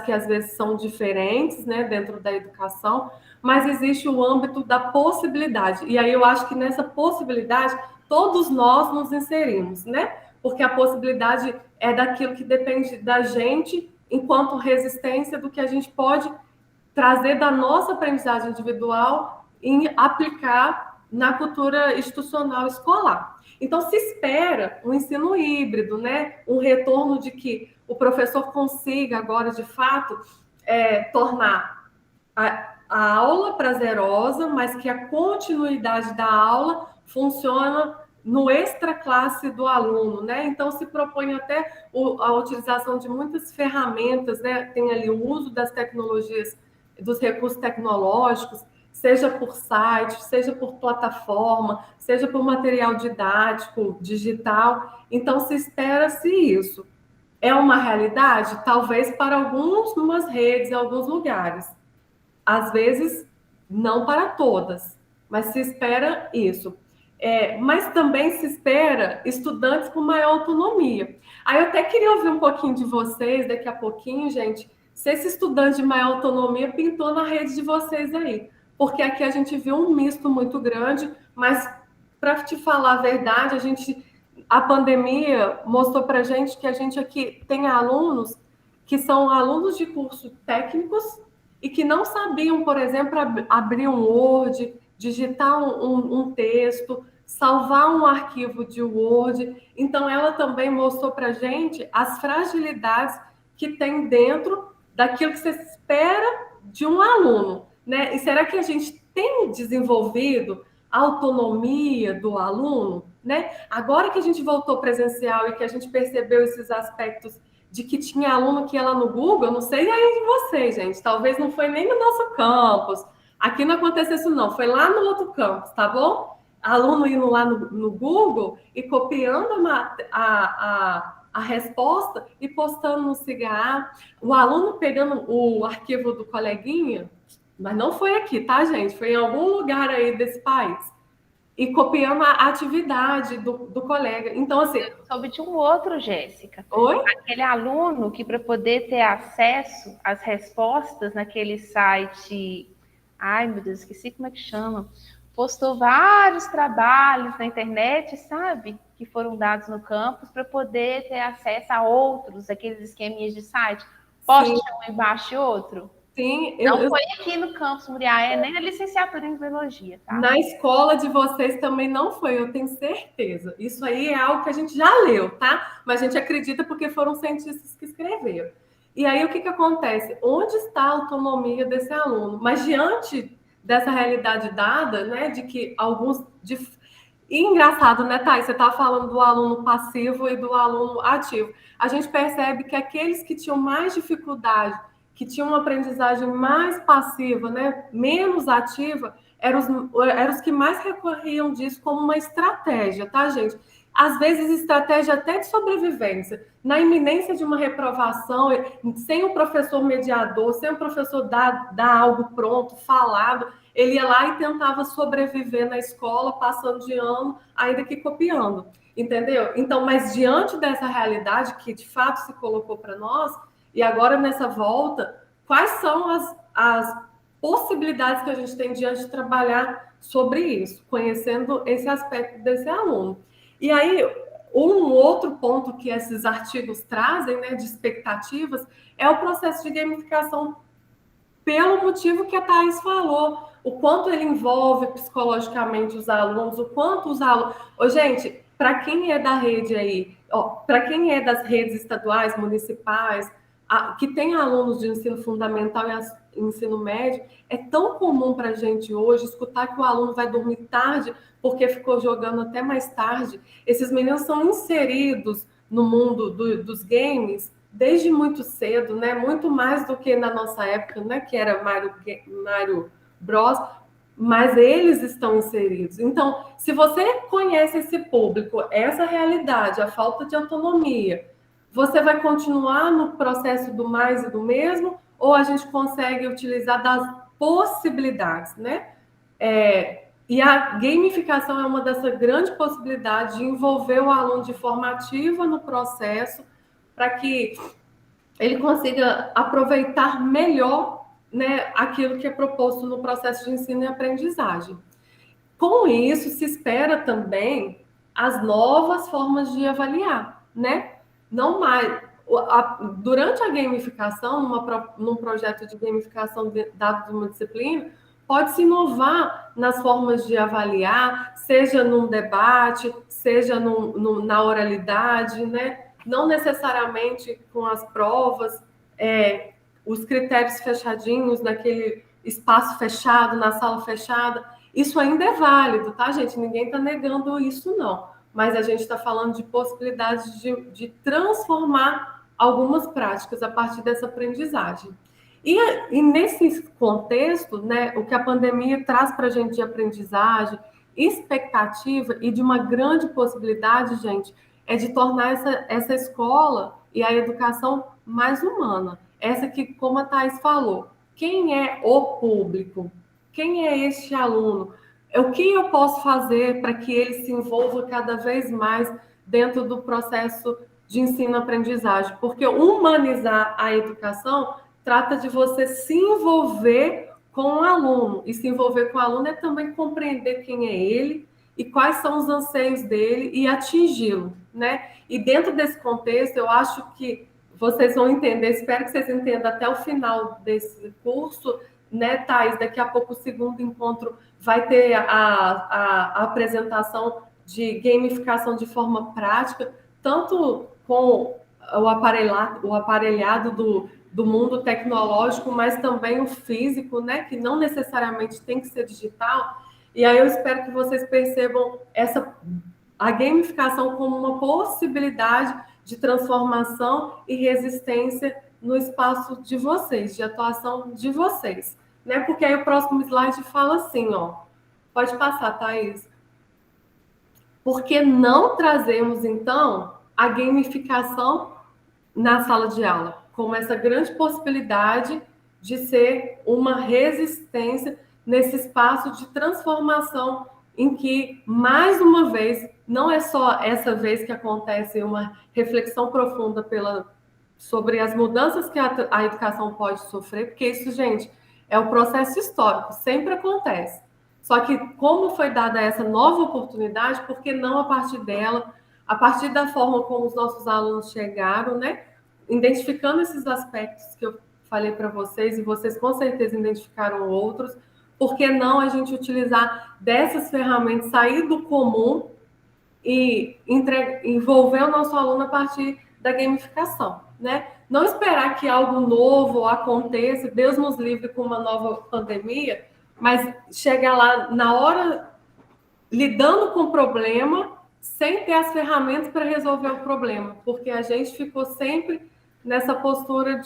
que às vezes são diferentes, né, dentro da educação, mas existe o âmbito da possibilidade. E aí eu acho que nessa possibilidade todos nós nos inserimos, né? Porque a possibilidade é daquilo que depende da gente enquanto resistência, do que a gente pode trazer da nossa aprendizagem individual e aplicar na cultura institucional escolar. Então, se espera um ensino híbrido, né? Um retorno de que o professor consiga agora, de fato, tornar a aula prazerosa, mas que a continuidade da aula funciona no extra-classe do aluno, né? Então, se propõe até a utilização de muitas ferramentas, né? Tem ali o uso das tecnologias, dos recursos tecnológicos, seja por site, seja por plataforma, seja por material didático, digital. Então, se espera-se isso. É uma realidade? Talvez para algumas redes, em alguns lugares. Às vezes, não para todas, mas se espera isso. Mas também se espera estudantes com maior autonomia. Aí eu até queria ouvir um pouquinho de vocês, daqui a pouquinho, gente, se esse estudante de maior autonomia pintou na rede de vocês aí. Porque aqui a gente viu um misto muito grande, mas, para te falar a verdade, a pandemia mostrou para a gente que a gente aqui tem alunos que são alunos de cursos técnicos e que não sabiam, por exemplo, abrir um Word, digitar um texto, salvar um arquivo de Word. Então, ela também mostrou para a gente as fragilidades que tem dentro daquilo que você espera de um aluno, né? E será que a gente tem desenvolvido a autonomia do aluno, né? Agora que a gente voltou presencial e que a gente percebeu esses aspectos de que tinha aluno que ia lá no Google, não sei aí de vocês, gente, talvez não foi nem no nosso campus, aqui não aconteceu isso não, foi lá no outro campus, tá bom? Aluno indo lá no Google e copiando a resposta e postando no Cigar, o aluno pegando o arquivo do coleguinha, mas não foi aqui, tá, gente? Foi em algum lugar aí desse país. E copiando a atividade do colega. Então, assim... Eu soube de um outro, Jéssica. Oi? Aquele aluno que, para poder ter acesso às respostas naquele site... Ai, meu Deus, esqueci como é que chama. Postou vários trabalhos na internet, sabe? Que foram dados no campus para poder ter acesso a outros, aqueles esqueminhas de site. Poste um embaixo e outro. Sim, não foi aqui no campus Muriaé, nem na licenciatura em biologia, tá? Na escola de vocês também não foi, eu tenho certeza. Isso aí é algo que a gente já leu, tá? Mas a gente acredita porque foram cientistas que escreveram. E aí o que acontece? Onde está a autonomia desse aluno? Mas diante dessa realidade dada, né, de que alguns... E engraçado, né, Thay? Você está falando do aluno passivo e do aluno ativo. A gente percebe que aqueles que tinham mais dificuldade, que tinham uma aprendizagem mais passiva, né, menos ativa, eram os que mais recorriam disso como uma estratégia, tá, gente? Às vezes, estratégia até de sobrevivência. Na iminência de uma reprovação, sem o professor mediador, sem o professor dar algo pronto, falado, ele ia lá e tentava sobreviver na escola, passando de ano, ainda que copiando, entendeu? Então, mas diante dessa realidade que, de fato, se colocou para nós, e agora, nessa volta, quais são as possibilidades que a gente tem diante de trabalhar sobre isso, conhecendo esse aspecto desse aluno? E aí, um outro ponto que esses artigos trazem, né, de expectativas, é o processo de gamificação, pelo motivo que a Thaís falou, o quanto ele envolve psicologicamente os alunos, o quanto os alunos... Gente, para quem é da rede aí, para quem é das redes estaduais, municipais, que tem alunos de ensino fundamental e ensino médio, é tão comum para a gente hoje escutar que o aluno vai dormir tarde porque ficou jogando até mais tarde. Esses meninos são inseridos no mundo dos games desde muito cedo, né? Muito mais do que na nossa época, né? Que era Mario Bros, mas eles estão inseridos. Então, se você conhece esse público, essa realidade, a falta de autonomia, você vai continuar no processo do mais e do mesmo, ou a gente consegue utilizar das possibilidades, né? E a gamificação é uma dessas grandes possibilidades de envolver o aluno de forma ativa no processo, para que ele consiga aproveitar melhor, né, aquilo que é proposto no processo de ensino e aprendizagem. Com isso, se espera também as novas formas de avaliar, né? Não mais. Durante a gamificação, num projeto de gamificação dado de uma disciplina, pode-se inovar nas formas de avaliar, seja num debate, seja na oralidade, né? Não necessariamente com as provas, os critérios fechadinhos, naquele espaço fechado, na sala fechada. Isso ainda é válido, tá, gente? Ninguém está negando isso, não. Mas a gente está falando de possibilidades de transformar algumas práticas a partir dessa aprendizagem. E nesse contexto, né, o que a pandemia traz para a gente de aprendizagem, expectativa e de uma grande possibilidade, gente, é de tornar essa escola e a educação mais humana. Essa que, como a Thais falou, quem é o público? Quem é este aluno? O que eu posso fazer para que ele se envolva cada vez mais dentro do processo de ensino-aprendizagem? Porque humanizar a educação trata de você se envolver com o aluno. E se envolver com o aluno é também compreender quem é ele e quais são os anseios dele e atingi-lo, né? E dentro desse contexto, eu acho que vocês vão entender, espero que vocês entendam até o final desse curso, né, Thais? Daqui a pouco o segundo encontro vai ter a apresentação de gamificação de forma prática, tanto com o aparelhado do mundo tecnológico, mas também o físico, né, que não necessariamente tem que ser digital. E aí eu espero que vocês percebam a gamificação como uma possibilidade de transformação e resistência no espaço de vocês, de atuação de vocês, né? Porque aí o próximo slide fala assim, ó. Pode passar, Thaís. Por que não trazemos, então, a gamificação na sala de aula, como essa grande possibilidade de ser uma resistência nesse espaço de transformação em que, mais uma vez, não é só essa vez que acontece uma reflexão profunda sobre as mudanças que a educação pode sofrer, porque isso, gente, é o processo histórico, sempre acontece. Só que como foi dada essa nova oportunidade, por que não a partir dela, a partir da forma como os nossos alunos chegaram, né? Identificando esses aspectos que eu falei para vocês, e vocês com certeza identificaram outros, por que não a gente utilizar dessas ferramentas, sair do comum e envolver o nosso aluno a partir da gamificação, né? Não esperar que algo novo aconteça, Deus nos livre com uma nova pandemia, mas chegar lá na hora lidando com o problema sem ter as ferramentas para resolver o problema, porque a gente ficou sempre nessa postura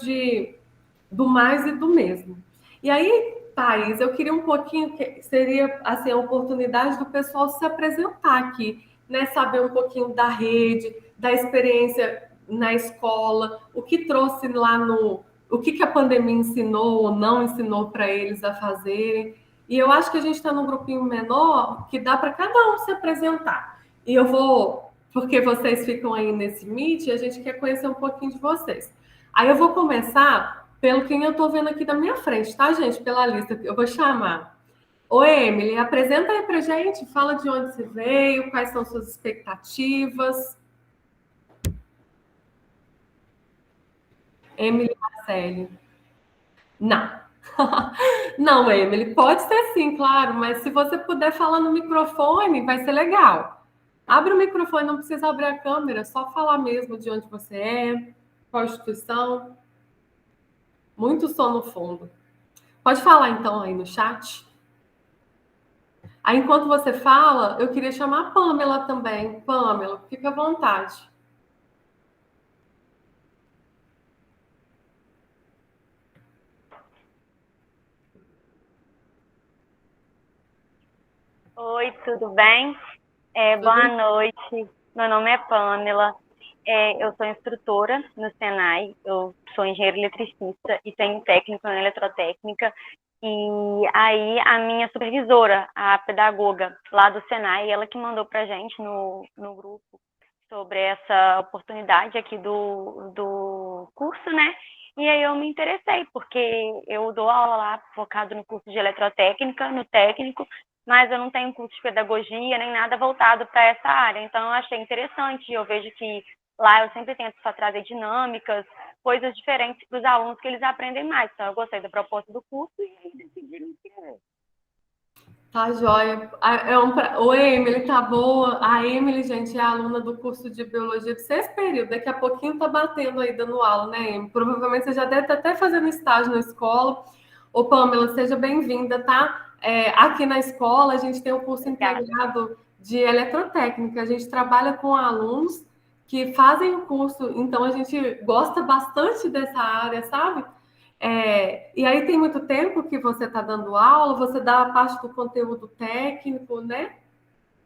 do mais e do mesmo. E aí, Thaís, eu queria um pouquinho, que seria assim, a oportunidade do pessoal se apresentar aqui, né? Saber um pouquinho da rede, da experiência na escola, o que trouxe lá o que a pandemia ensinou ou não ensinou para eles a fazerem. E eu acho que a gente está num grupinho menor que dá para cada um se apresentar. E eu vou, porque vocês ficam aí nesse Meet, a gente quer conhecer um pouquinho de vocês. Aí eu vou começar pelo quem eu estou vendo aqui da minha frente, tá, gente? Pela lista, eu vou chamar. Oi, Emily, apresenta aí pra gente, fala de onde você veio, quais são suas expectativas. Emily Marcelli. Não. Não, Emily, pode ser sim, claro, mas se você puder falar no microfone, vai ser legal. Abre o microfone, não precisa abrir a câmera, só falar mesmo de onde você é, qual instituição. Muito som no fundo. Pode falar então aí no chat. Aí, enquanto você fala, eu queria chamar a Pamela também. Pamela, fica à vontade. Oi, tudo bem? Boa noite. Meu nome é Pamela. Eu sou instrutora no Senai. Eu sou engenheira eletricista e tenho técnico em eletrotécnica. E aí a minha supervisora, a pedagoga lá do Senai, ela que mandou pra gente no grupo sobre essa oportunidade aqui do curso, né? E aí eu me interessei, porque eu dou aula lá focado no curso de eletrotécnica, no técnico, mas eu não tenho curso de pedagogia nem nada voltado para essa área. Então eu achei interessante. Eu vejo que lá eu sempre tento só trazer dinâmicas, coisas diferentes para os alunos que eles aprendem mais. Então eu gostei da proposta do curso e aí decidi me inscrever. Tá joia. Oi, Emily, tá boa? A Emily, gente, é aluna do curso de Biologia do sexto período. Daqui a pouquinho tá batendo aí, dando aula, né, Emily? Provavelmente você já deve estar até fazendo estágio na escola. Ô, Pamela, seja bem-vinda, tá? Aqui na escola, a gente tem um curso integrado de eletrotécnica. A gente trabalha com alunos que fazem o curso, então a gente gosta bastante dessa área, sabe? E aí tem muito tempo que você está dando aula, você dá a parte do conteúdo técnico, né?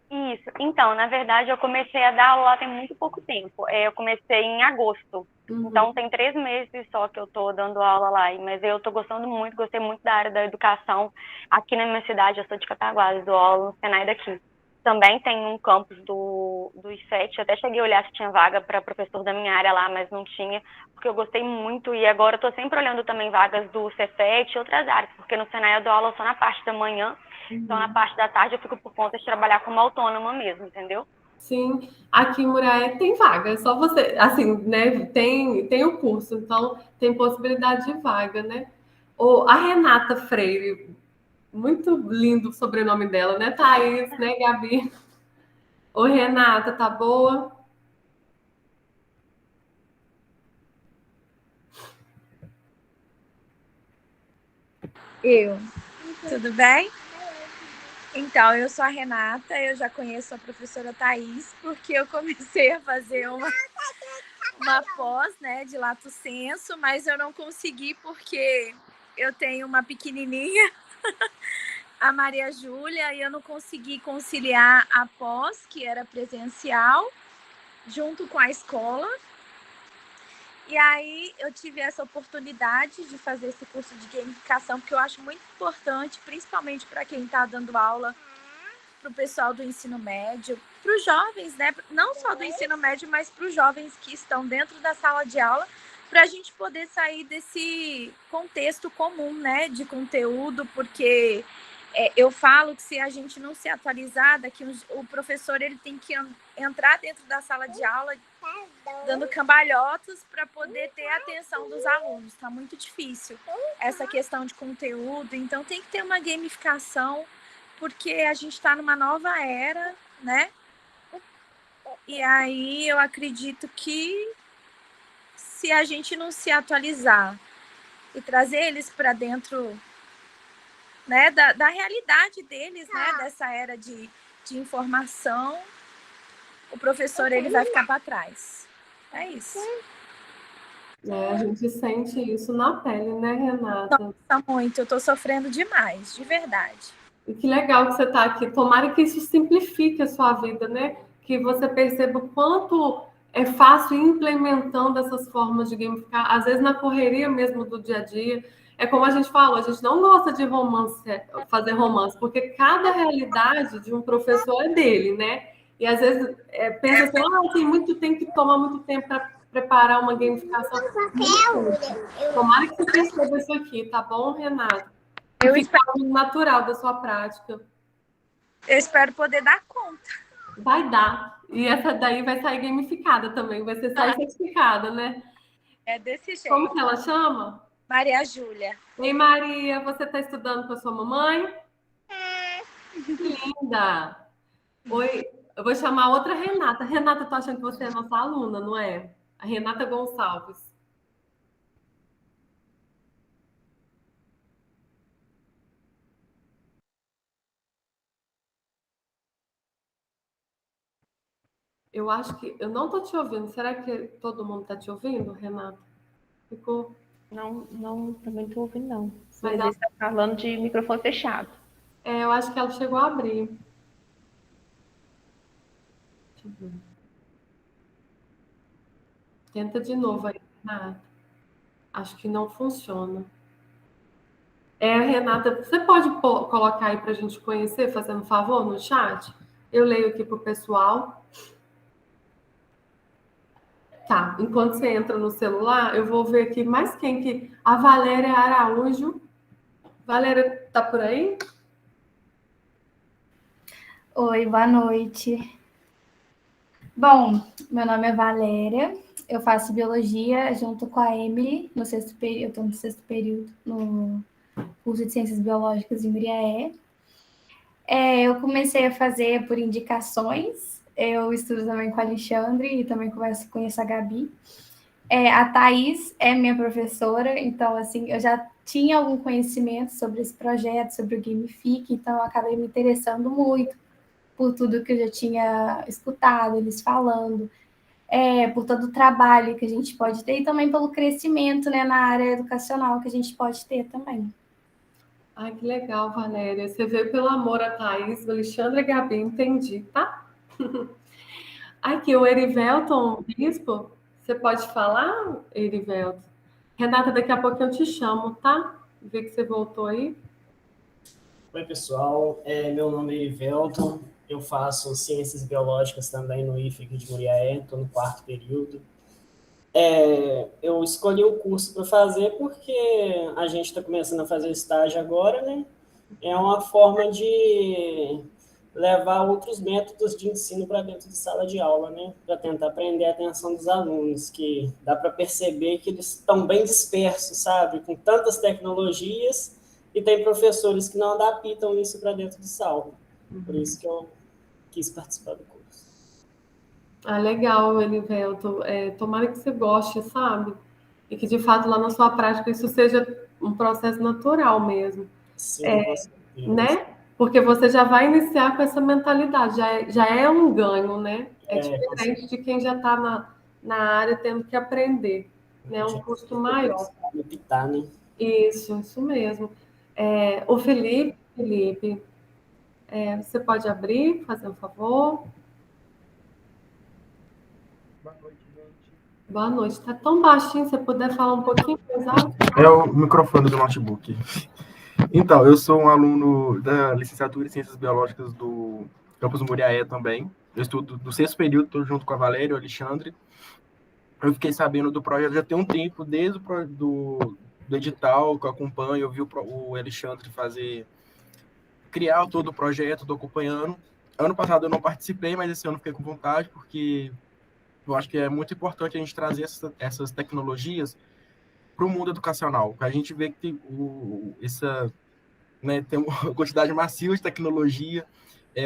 Isso. Então, na verdade, eu comecei a dar aula lá tem muito pouco tempo. Eu comecei em agosto. Então, tem 3 meses só que eu tô dando aula lá. Mas eu tô gostando muito, gostei muito da área da educação. Aqui na minha cidade, eu sou de Cataguases, dou aula no Senai daqui. Também tem um campus do IFET. Eu até cheguei a olhar se tinha vaga para professor da minha área lá, mas não tinha, porque eu gostei muito. E agora eu tô sempre olhando também vagas do Cefet e outras áreas, porque no Senai eu dou aula só na parte da manhã. Então, na parte da tarde, eu fico por conta de trabalhar como autônoma mesmo, entendeu? Sim, aqui em Muraé tem vaga, é só você, assim, né? Tem o curso, então tem possibilidade de vaga, né? A Renata Freire, muito lindo o sobrenome dela, né, Thaís, né, Gabi? Ô, Renata, tá boa? Tudo bem? Então, eu sou a Renata, eu já conheço a professora Thaís, porque eu comecei a fazer uma pós, né, de lato sensu, mas eu não consegui porque eu tenho uma pequenininha, a Maria Júlia, e eu não consegui conciliar a pós, que era presencial, junto com a escola. E aí eu tive essa oportunidade de fazer esse curso de gamificação, porque eu acho muito importante, principalmente para quem está dando aula para o pessoal do ensino médio, para os jovens, né? Não só do ensino médio, mas para os jovens que estão dentro da sala de aula, para a gente poder sair desse contexto comum, né, de conteúdo, porque eu falo que se a gente não se atualizar, daqui o professor ele tem que entrar dentro da sala de aula dando cambalhotas para poder ter a atenção dos alunos. Está muito difícil essa questão de conteúdo, então tem que ter uma gamificação, porque a gente está numa nova era, né? E aí eu acredito que se a gente não se atualizar e trazer eles para dentro, né, da realidade deles, né, dessa era de informação, o professor ele vai ficar para trás. É isso. A gente sente isso na pele, né, Renata? Nossa, muito. Eu estou sofrendo demais, de verdade. E que legal que você está aqui. Tomara que isso simplifique a sua vida, né? Que você perceba o quanto é fácil ir implementando essas formas de gamificar, às vezes na correria mesmo do dia a dia. É como a gente falou, a gente não gosta de romance, fazer romance, porque cada realidade de um professor é dele, né? E às vezes pensa assim, tem que tomar muito tempo para preparar uma gamificação. Tomara que você perceba isso aqui, tá bom, Renato? E fica algo natural da sua prática. Eu espero poder dar conta. Vai dar. E essa daí vai sair gamificada também, vai ser sair certificada, né? É desse jeito. Como que ela chama? Maria Júlia. Ei, Maria, você está estudando com a sua mamãe? Que linda! Oi, eu vou chamar outra Renata. Renata, eu tô achando que você é nossa aluna, não é? A Renata Gonçalves. Eu acho que eu não tô te ouvindo. Será que todo mundo está te ouvindo, Renata? Ficou? Não, também não estou ouvindo, não. Mas Você está falando de microfone fechado. eu acho que ela chegou a abrir. Tenta de novo aí, Renata. Acho que não funciona. Renata, você pode colocar aí para a gente conhecer, fazendo um favor, no chat? Eu leio aqui para o pessoal. Tá, enquanto você entra no celular, eu vou ver aqui mais quem que... A Valéria Araújo. Valéria, tá por aí? Oi, boa noite. Bom, meu nome é Valéria, eu faço biologia junto com a Emily, no sexto período, eu estou no sexto período no curso de Ciências Biológicas em Muriaé. Eu comecei a fazer por indicações, eu estudo também com a Alexandre e também conheço a Gabi. A Thaís é minha professora, então, assim, eu já tinha algum conhecimento sobre esse projeto, sobre o Gamifique, então eu acabei me interessando muito por tudo que eu já tinha escutado eles falando, por todo o trabalho que a gente pode ter e também pelo crescimento, né, na área educacional que a gente pode ter também. Ai, que legal, Valéria. Você veio pelo amor a Thaís, o Alexandre e a Gabi, entendi, tá? Aqui, o Erivelton Bispo, você pode falar, Erivelton? Renata, daqui a pouco eu te chamo, tá? Vê que você voltou aí. Oi, pessoal. Meu nome é Erivelton. Eu faço Ciências Biológicas também no IFE aqui de Muriaé, estou no 4º período. Eu escolhi o curso para fazer porque a gente está começando a fazer estágio agora, né? É uma forma de levar outros métodos de ensino para dentro de sala de aula, né? Para tentar prender a atenção dos alunos, que dá para perceber que eles estão bem dispersos, sabe? Com tantas tecnologias, e tem professores que não adaptam isso para dentro de sala. Por isso que eu quis participar do curso. Ah, legal, Erivelton. Tomara que você goste, sabe? E que, de fato, lá na sua prática, isso seja um processo natural mesmo. Sim, com certeza. Né? Porque você já vai iniciar com essa mentalidade, já é um ganho, né? É diferente de quem já está na área tendo que aprender, né? Um custo maior. Adaptar, né? Isso mesmo. O Felipe, você pode abrir, fazer um favor? Boa noite, gente. Boa noite. Tá tão baixinho, se você puder falar um pouquinho mais alto? É o microfone do notebook. Então, eu sou um aluno da licenciatura em Ciências Biológicas do Campus Muriaé também. Eu estudo do 6º período, estou junto com a Valéria e o Alexandre. Eu fiquei sabendo do projeto já tem um tempo, desde do edital que eu acompanho, eu vi o Alexandre criar todo o projeto, estou acompanhando. Ano passado eu não participei, mas esse ano fiquei com vontade, porque eu acho que é muito importante a gente trazer essas tecnologias para o mundo educacional. A gente vê que tem uma quantidade massiva de tecnologia,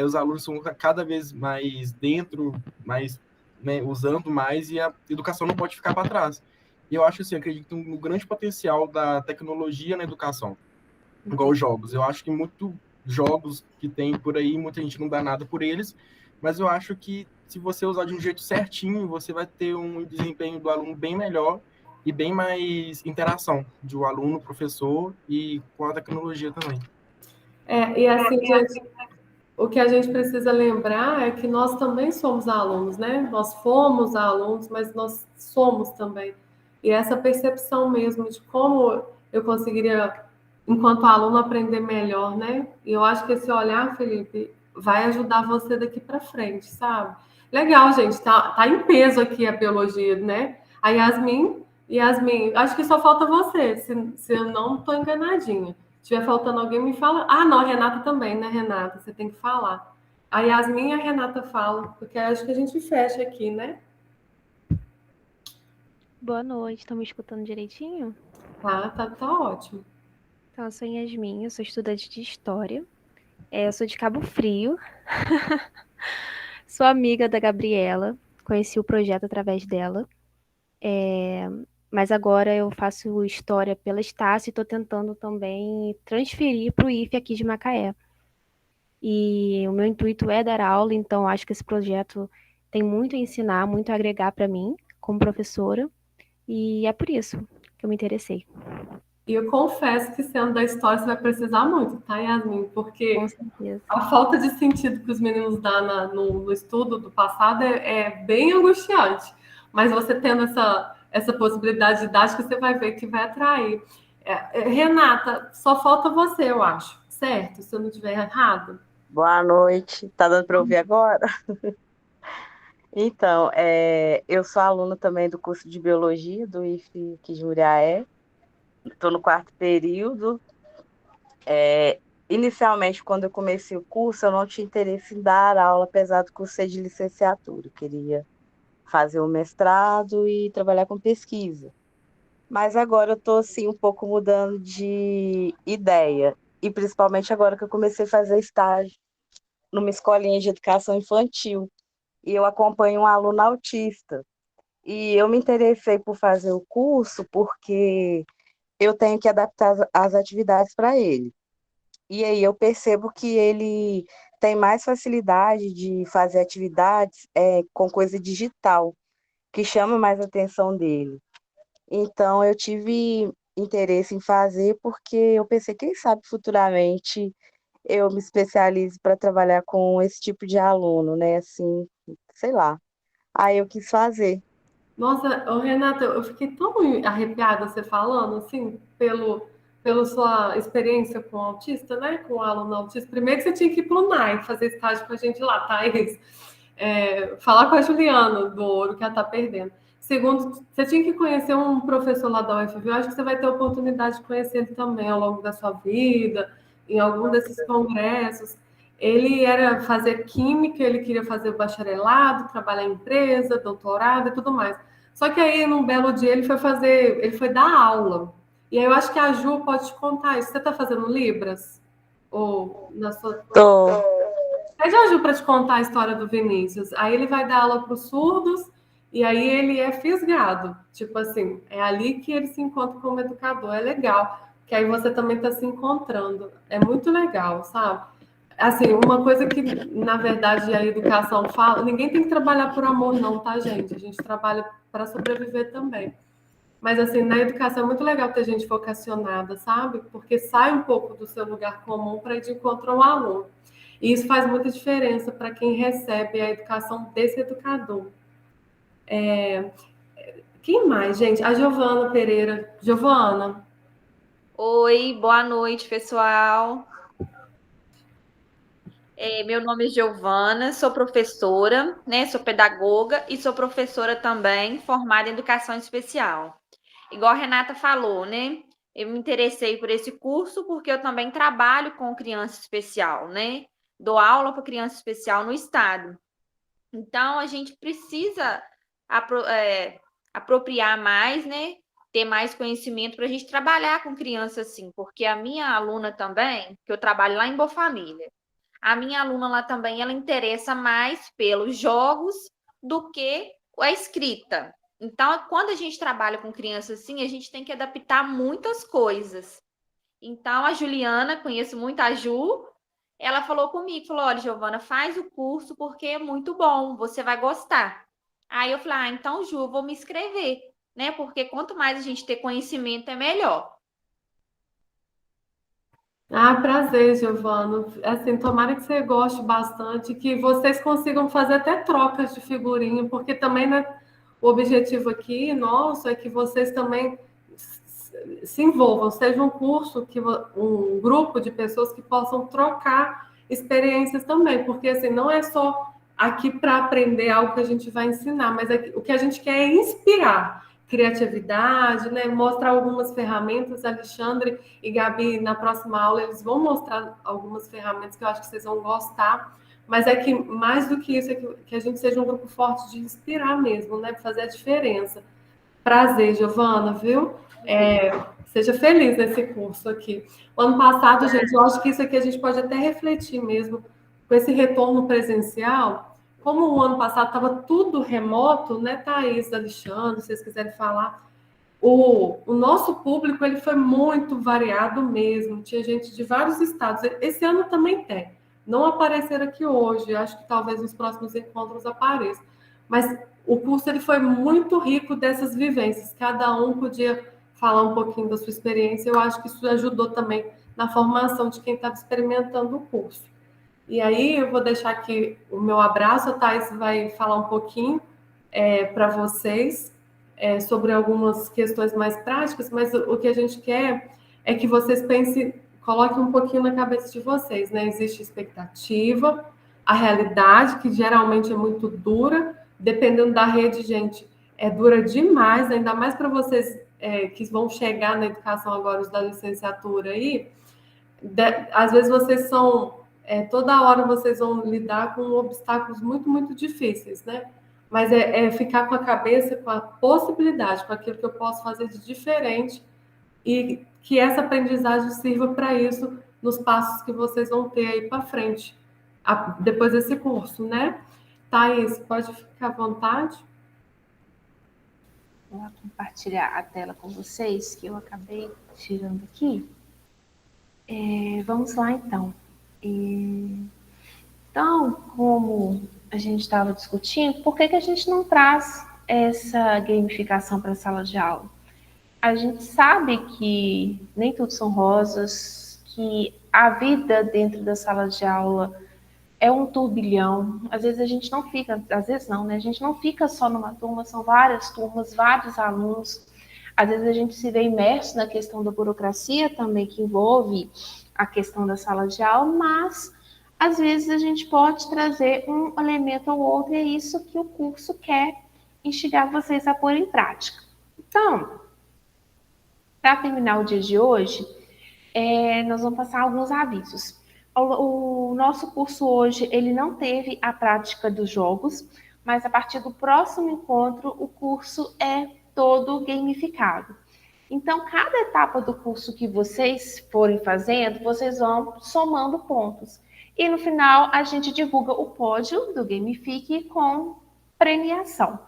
os alunos são cada vez mais dentro, mais, né, usando mais, e a educação não pode ficar para trás. E eu acho assim, acredito no grande potencial da tecnologia na educação, igual os jogos. Eu acho que muitos jogos que tem por aí, muita gente não dá nada por eles, mas eu acho que se você usar de um jeito certinho, você vai ter um desempenho do aluno bem melhor e bem mais interação do aluno, professor e com a tecnologia também. E assim, gente, o que a gente precisa lembrar é que nós também somos alunos, né? Nós fomos alunos, mas nós somos também. E essa percepção mesmo de como eu conseguiria, enquanto aluno, aprender melhor, né? E eu acho que esse olhar, Felipe, vai ajudar você daqui para frente, sabe? Legal, gente, tá em peso aqui a biologia, né? A Yasmin, acho que só falta você, se eu não estou enganadinha. Se estiver faltando alguém, me fala. Ah, não, a Renata também, né, Renata? Você tem que falar. A Yasmin e a Renata falam, porque acho que a gente fecha aqui, né? Boa noite, estão me escutando direitinho? Tá ótimo. Então, eu sou Yasmin, eu sou estudante de História. Eu sou de Cabo Frio. Sou amiga da Gabriela, conheci o projeto através dela. Mas agora eu faço História pela Estácio e estou tentando também transferir para o IFE aqui de Macaé. E o meu intuito é dar aula, então acho que esse projeto tem muito a ensinar, muito a agregar para mim, como professora. E é por isso que eu me interessei. E eu confesso que sendo da história você vai precisar muito, tá, Yasmin? Com Porque certeza. a falta de sentido que os meninos dão no estudo do passado é bem angustiante. Mas você tendo essa possibilidade didática, você vai ver que vai atrair. Renata, só falta você, eu acho, certo? Se eu não estiver errado. Boa noite. Tá dando para ouvir agora? Então, eu sou aluna também do curso de Biologia do IFE aqui de Muriaé. Estou no quarto período. Inicialmente, quando eu comecei o curso, eu não tinha interesse em dar aula, apesar do curso ser de licenciatura. Eu queria fazer o mestrado e trabalhar com pesquisa. Mas agora eu estou assim, um pouco mudando de ideia. E principalmente agora que eu comecei a fazer estágio numa escolinha de educação infantil. E eu acompanho um aluno autista. E eu me interessei por fazer o curso porque eu tenho que adaptar as atividades para ele. E aí eu percebo que ele tem mais facilidade de fazer atividades com coisa digital, que chama mais a atenção dele. Então eu tive interesse em fazer porque eu pensei, quem sabe futuramente eu me especialize para trabalhar com esse tipo de aluno, né? Assim, sei lá. Aí eu quis fazer. Nossa, Renata, eu fiquei tão arrepiada você falando, assim, pela sua experiência com o autista, né? Com o aluno autista. Primeiro que você tinha que ir para o NAI fazer estágio com a gente lá, Thaís. Falar com a Juliana do Ouro, que ela está perdendo. Segundo, você tinha que conhecer um professor lá da UFV. Eu acho que você vai ter a oportunidade de conhecer ele também ao longo da sua vida, em algum desses congressos. Ele era fazer química, ele queria fazer bacharelado, trabalhar em empresa, doutorado e tudo mais. Só que aí, num belo dia, ele foi dar aula. E aí eu acho que a Ju pode te contar isso. Você está fazendo Libras? Ou na sua. Tô. Pede a Ju para te contar a história do Vinícius. Aí ele vai dar aula para os surdos, e aí ele é fisgado. Tipo assim, é ali que ele se encontra como educador. É legal, que aí você também está se encontrando. É muito legal, sabe? Assim, uma coisa que, na verdade, a educação fala, ninguém tem que trabalhar por amor, não, tá, gente? A gente trabalha para sobreviver também. Mas, assim, na educação é muito legal ter gente vocacionada, sabe? Porque sai um pouco do seu lugar comum para ir de encontro ao aluno. E isso faz muita diferença para quem recebe a educação desse educador. Quem mais, gente? A Giovana Pereira. Giovana. Oi, boa noite, pessoal. Meu nome é Giovana, sou professora, né? Sou pedagoga e sou professora também, formada em educação especial. Igual a Renata falou, né? Eu me interessei por esse curso porque eu também trabalho com criança especial, né? Dou aula para criança especial no estado. Então, a gente precisa apropriar mais, né? Ter mais conhecimento para a gente trabalhar com criança assim, porque a minha aluna também, que eu trabalho lá em Boa Família, a minha aluna lá também, ela interessa mais pelos jogos do que a escrita. Então, quando a gente trabalha com criança assim, a gente tem que adaptar muitas coisas. Então, a Juliana, conheço muito a Ju, ela falou comigo, falou, olha, Giovana, faz o curso porque é muito bom, você vai gostar. Aí eu falei, então, Ju, eu vou me inscrever, né? Porque quanto mais a gente ter conhecimento, é melhor. Prazer, Giovana. Assim, tomara que você goste bastante, que vocês consigam fazer até trocas de figurinha, porque também, né, o objetivo aqui nosso é que vocês também se envolvam, seja um curso, um grupo de pessoas que possam trocar experiências também, porque assim, não é só aqui para aprender algo que a gente vai ensinar, mas o que a gente quer é inspirar criatividade, né? Mostrar algumas ferramentas. Alexandre e Gabi, na próxima aula, eles vão mostrar algumas ferramentas que eu acho que vocês vão gostar, mas é que mais do que isso, é que a gente seja um grupo forte de inspirar mesmo, né? Fazer a diferença. Prazer, Giovana, viu? Seja feliz nesse curso aqui. O ano passado, gente, eu acho que isso aqui a gente pode até refletir mesmo, com esse retorno presencial, como o ano passado estava tudo remoto, né, Thaís, Alexandre, se vocês quiserem falar, o nosso público ele foi muito variado mesmo, tinha gente de vários estados, esse ano também tem, não apareceram aqui hoje, acho que talvez nos próximos encontros apareçam, mas o curso ele foi muito rico dessas vivências, cada um podia falar um pouquinho da sua experiência. Eu acho que isso ajudou também na formação de quem estava experimentando o curso. E aí eu vou deixar aqui o meu abraço, a Thais vai falar um pouquinho para vocês sobre algumas questões mais práticas, mas o que a gente quer é que vocês pensem, coloquem um pouquinho na cabeça de vocês, né? Existe expectativa, a realidade, que geralmente é muito dura, dependendo da rede, gente, é dura demais, ainda mais para vocês que vão chegar na educação agora, os da licenciatura aí, às vezes vocês são, toda hora vocês vão lidar com obstáculos muito, muito difíceis, né? Mas ficar com a cabeça, com a possibilidade, com aquilo que eu posso fazer de diferente e que essa aprendizagem sirva para isso nos passos que vocês vão ter aí para frente, depois desse curso, né? Thaís, pode ficar à vontade. Vou compartilhar a tela com vocês, que eu acabei tirando aqui. Vamos lá, então. Então, como a gente estava discutindo, por que a gente não traz essa gamificação para a sala de aula? A gente sabe que nem tudo são rosas, que a vida dentro da sala de aula é um turbilhão. Às vezes a gente não fica, às vezes não, né? A gente não fica só numa turma, são várias turmas, vários alunos. Às vezes a gente se vê imerso na questão da burocracia também, que envolve a questão da sala de aula, mas às vezes a gente pode trazer um elemento ou outro, e é isso que o curso quer instigar vocês a pôr em prática. Então, para terminar o dia de hoje, nós vamos passar alguns avisos. O nosso curso hoje, ele não teve a prática dos jogos, mas a partir do próximo encontro, o curso é todo gamificado. Então, cada etapa do curso que vocês forem fazendo, vocês vão somando pontos. E no final, a gente divulga o pódio do Gamifique com premiação.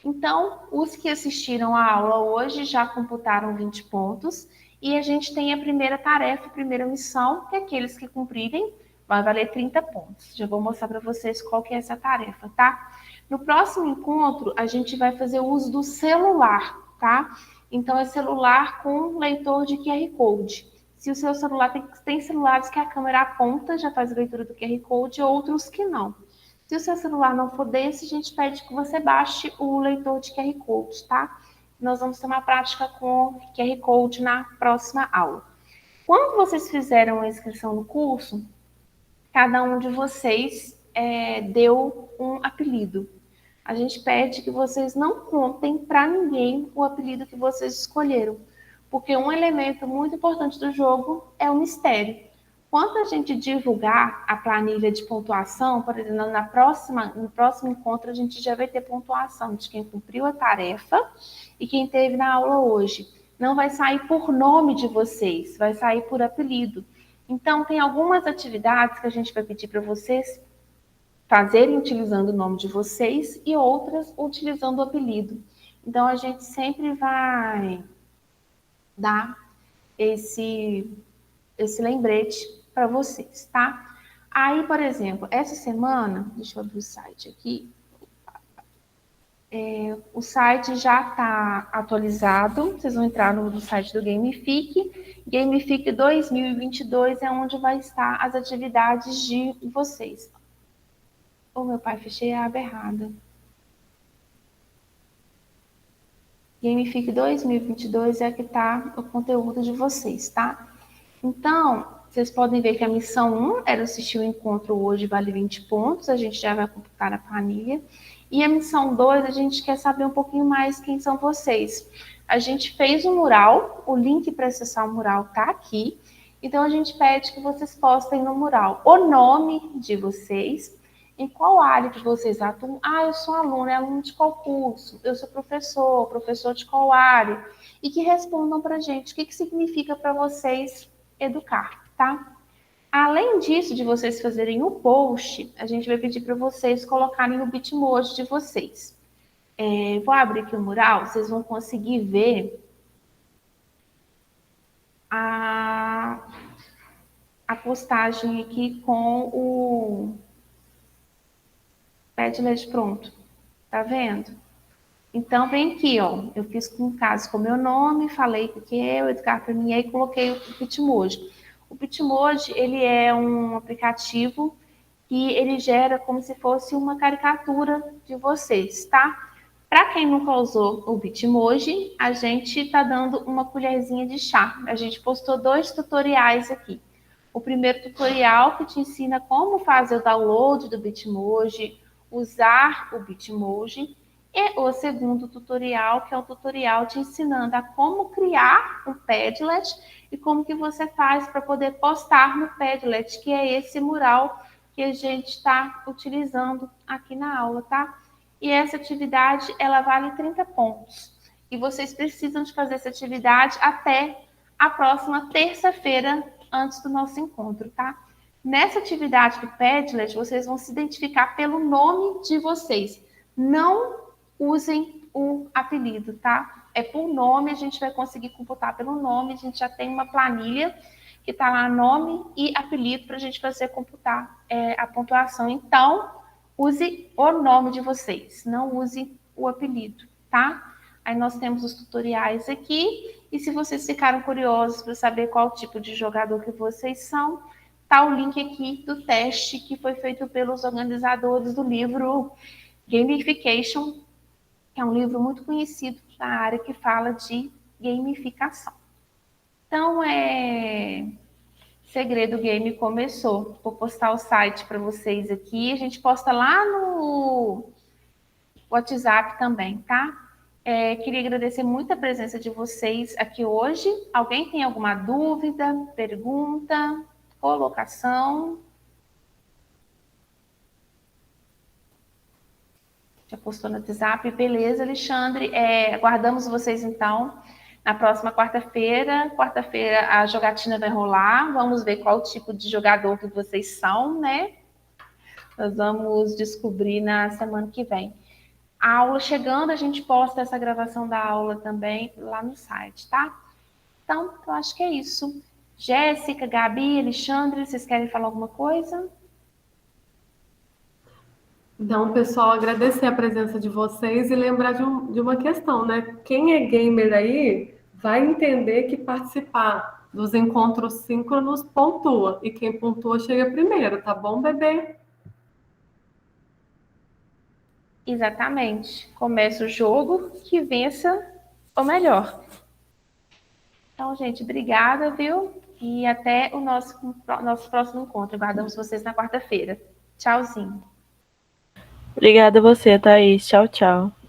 Então, os que assistiram à aula hoje já computaram 20 pontos. E a gente tem a primeira tarefa, a primeira missão, que aqueles que cumprirem vai valer 30 pontos. Já vou mostrar para vocês qual que é essa tarefa, tá? No próximo encontro, a gente vai fazer o uso do celular, tá? Então, é celular com leitor de QR Code. Se o seu celular tem celulares que a câmera aponta, já faz a leitura do QR Code, outros que não. Se o seu celular não for desse, a gente pede que você baixe o leitor de QR Code, tá? Nós vamos ter uma prática com QR Code na próxima aula. Quando vocês fizeram a inscrição no curso, cada um de vocês deu um apelido. A gente pede que vocês não contem para ninguém o apelido que vocês escolheram, porque um elemento muito importante do jogo é o mistério. Quando a gente divulgar a planilha de pontuação, por exemplo, no próximo encontro, a gente já vai ter pontuação de quem cumpriu a tarefa e quem teve na aula hoje. Não vai sair por nome de vocês, vai sair por apelido. Então, tem algumas atividades que a gente vai pedir para vocês fazerem utilizando o nome de vocês e outras utilizando o apelido. Então, a gente sempre vai dar esse lembrete para vocês, tá? Aí, por exemplo, essa semana, deixa eu abrir o site aqui. O site já está atualizado, vocês vão entrar no site do Gamifique. Gamifique 2022 é onde vai estar as atividades de vocês. Meu pai, fechei a aba errada. Gamifique 2022 é que está o conteúdo de vocês, tá? Então, vocês podem ver que a missão 1 era assistir o encontro hoje, vale 20 pontos, a gente já vai computar a planilha. E a missão 2, a gente quer saber um pouquinho mais quem são vocês. A gente fez um mural, o link para acessar o mural está aqui. Então, a gente pede que vocês postem no mural o nome de vocês, em qual área que vocês atuam. Eu sou aluno, é aluno de qual curso? Eu sou professor de qual área? E que respondam para a gente o que significa para vocês educar, tá? Além disso, de vocês fazerem o post, a gente vai pedir para vocês colocarem o Bitmoji de vocês. Vou abrir aqui o mural, vocês vão conseguir ver a postagem aqui com o Padlet pronto. Tá vendo? Então, vem aqui, ó. Eu fiz um caso com o meu nome, falei o que é o Edgar Premier e coloquei o Bitmoji. O Bitmoji, ele é um aplicativo que ele gera como se fosse uma caricatura de vocês, tá? Para quem nunca usou o Bitmoji, a gente está dando uma colherzinha de chá. A gente postou 2 tutoriais aqui. O primeiro tutorial que te ensina como fazer o download do Bitmoji, usar o Bitmoji. E o segundo tutorial, que é o tutorial te ensinando a como criar um Padlet e como que você faz para poder postar no Padlet, que é esse mural que a gente está utilizando aqui na aula, tá? E essa atividade, ela vale 30 pontos. E vocês precisam de fazer essa atividade até a próxima terça-feira, antes do nosso encontro, tá? Nessa atividade do Padlet, vocês vão se identificar pelo nome de vocês. Não usem o apelido, tá? É por nome, a gente vai conseguir computar pelo nome, a gente já tem uma planilha que está lá nome e apelido para a gente fazer computar a pontuação. Então, use o nome de vocês, não use o apelido, tá? Aí nós temos os tutoriais aqui, e se vocês ficaram curiosos para saber qual tipo de jogador que vocês são, tá o link aqui do teste que foi feito pelos organizadores do livro Gamification, que é um livro muito conhecido na área que fala de gamificação. Então, Segredo Game começou. Vou postar o site para vocês aqui. A gente posta lá no WhatsApp também, tá? Queria agradecer muito a presença de vocês aqui hoje. Alguém tem alguma dúvida, pergunta, colocação? Já postou no WhatsApp? Beleza, Alexandre. Aguardamos vocês, então, na próxima quarta-feira. Quarta-feira a jogatina vai rolar. Vamos ver qual tipo de jogador que vocês são, né? Nós vamos descobrir na semana que vem. A aula chegando, a gente posta essa gravação da aula também lá no site, tá? Então, eu acho que é isso. Jéssica, Gabi, Alexandre, vocês querem falar alguma coisa? Então, pessoal, agradecer a presença de vocês e lembrar de uma questão, né? Quem é gamer aí vai entender que participar dos encontros síncronos pontua. E quem pontua chega primeiro, tá bom, bebê? Exatamente. Começa o jogo, que vença o melhor. Então, gente, obrigada, viu? E até o nosso próximo encontro. Aguardamos vocês na quarta-feira. Tchauzinho. Obrigada a você, Thaís. Tchau, tchau.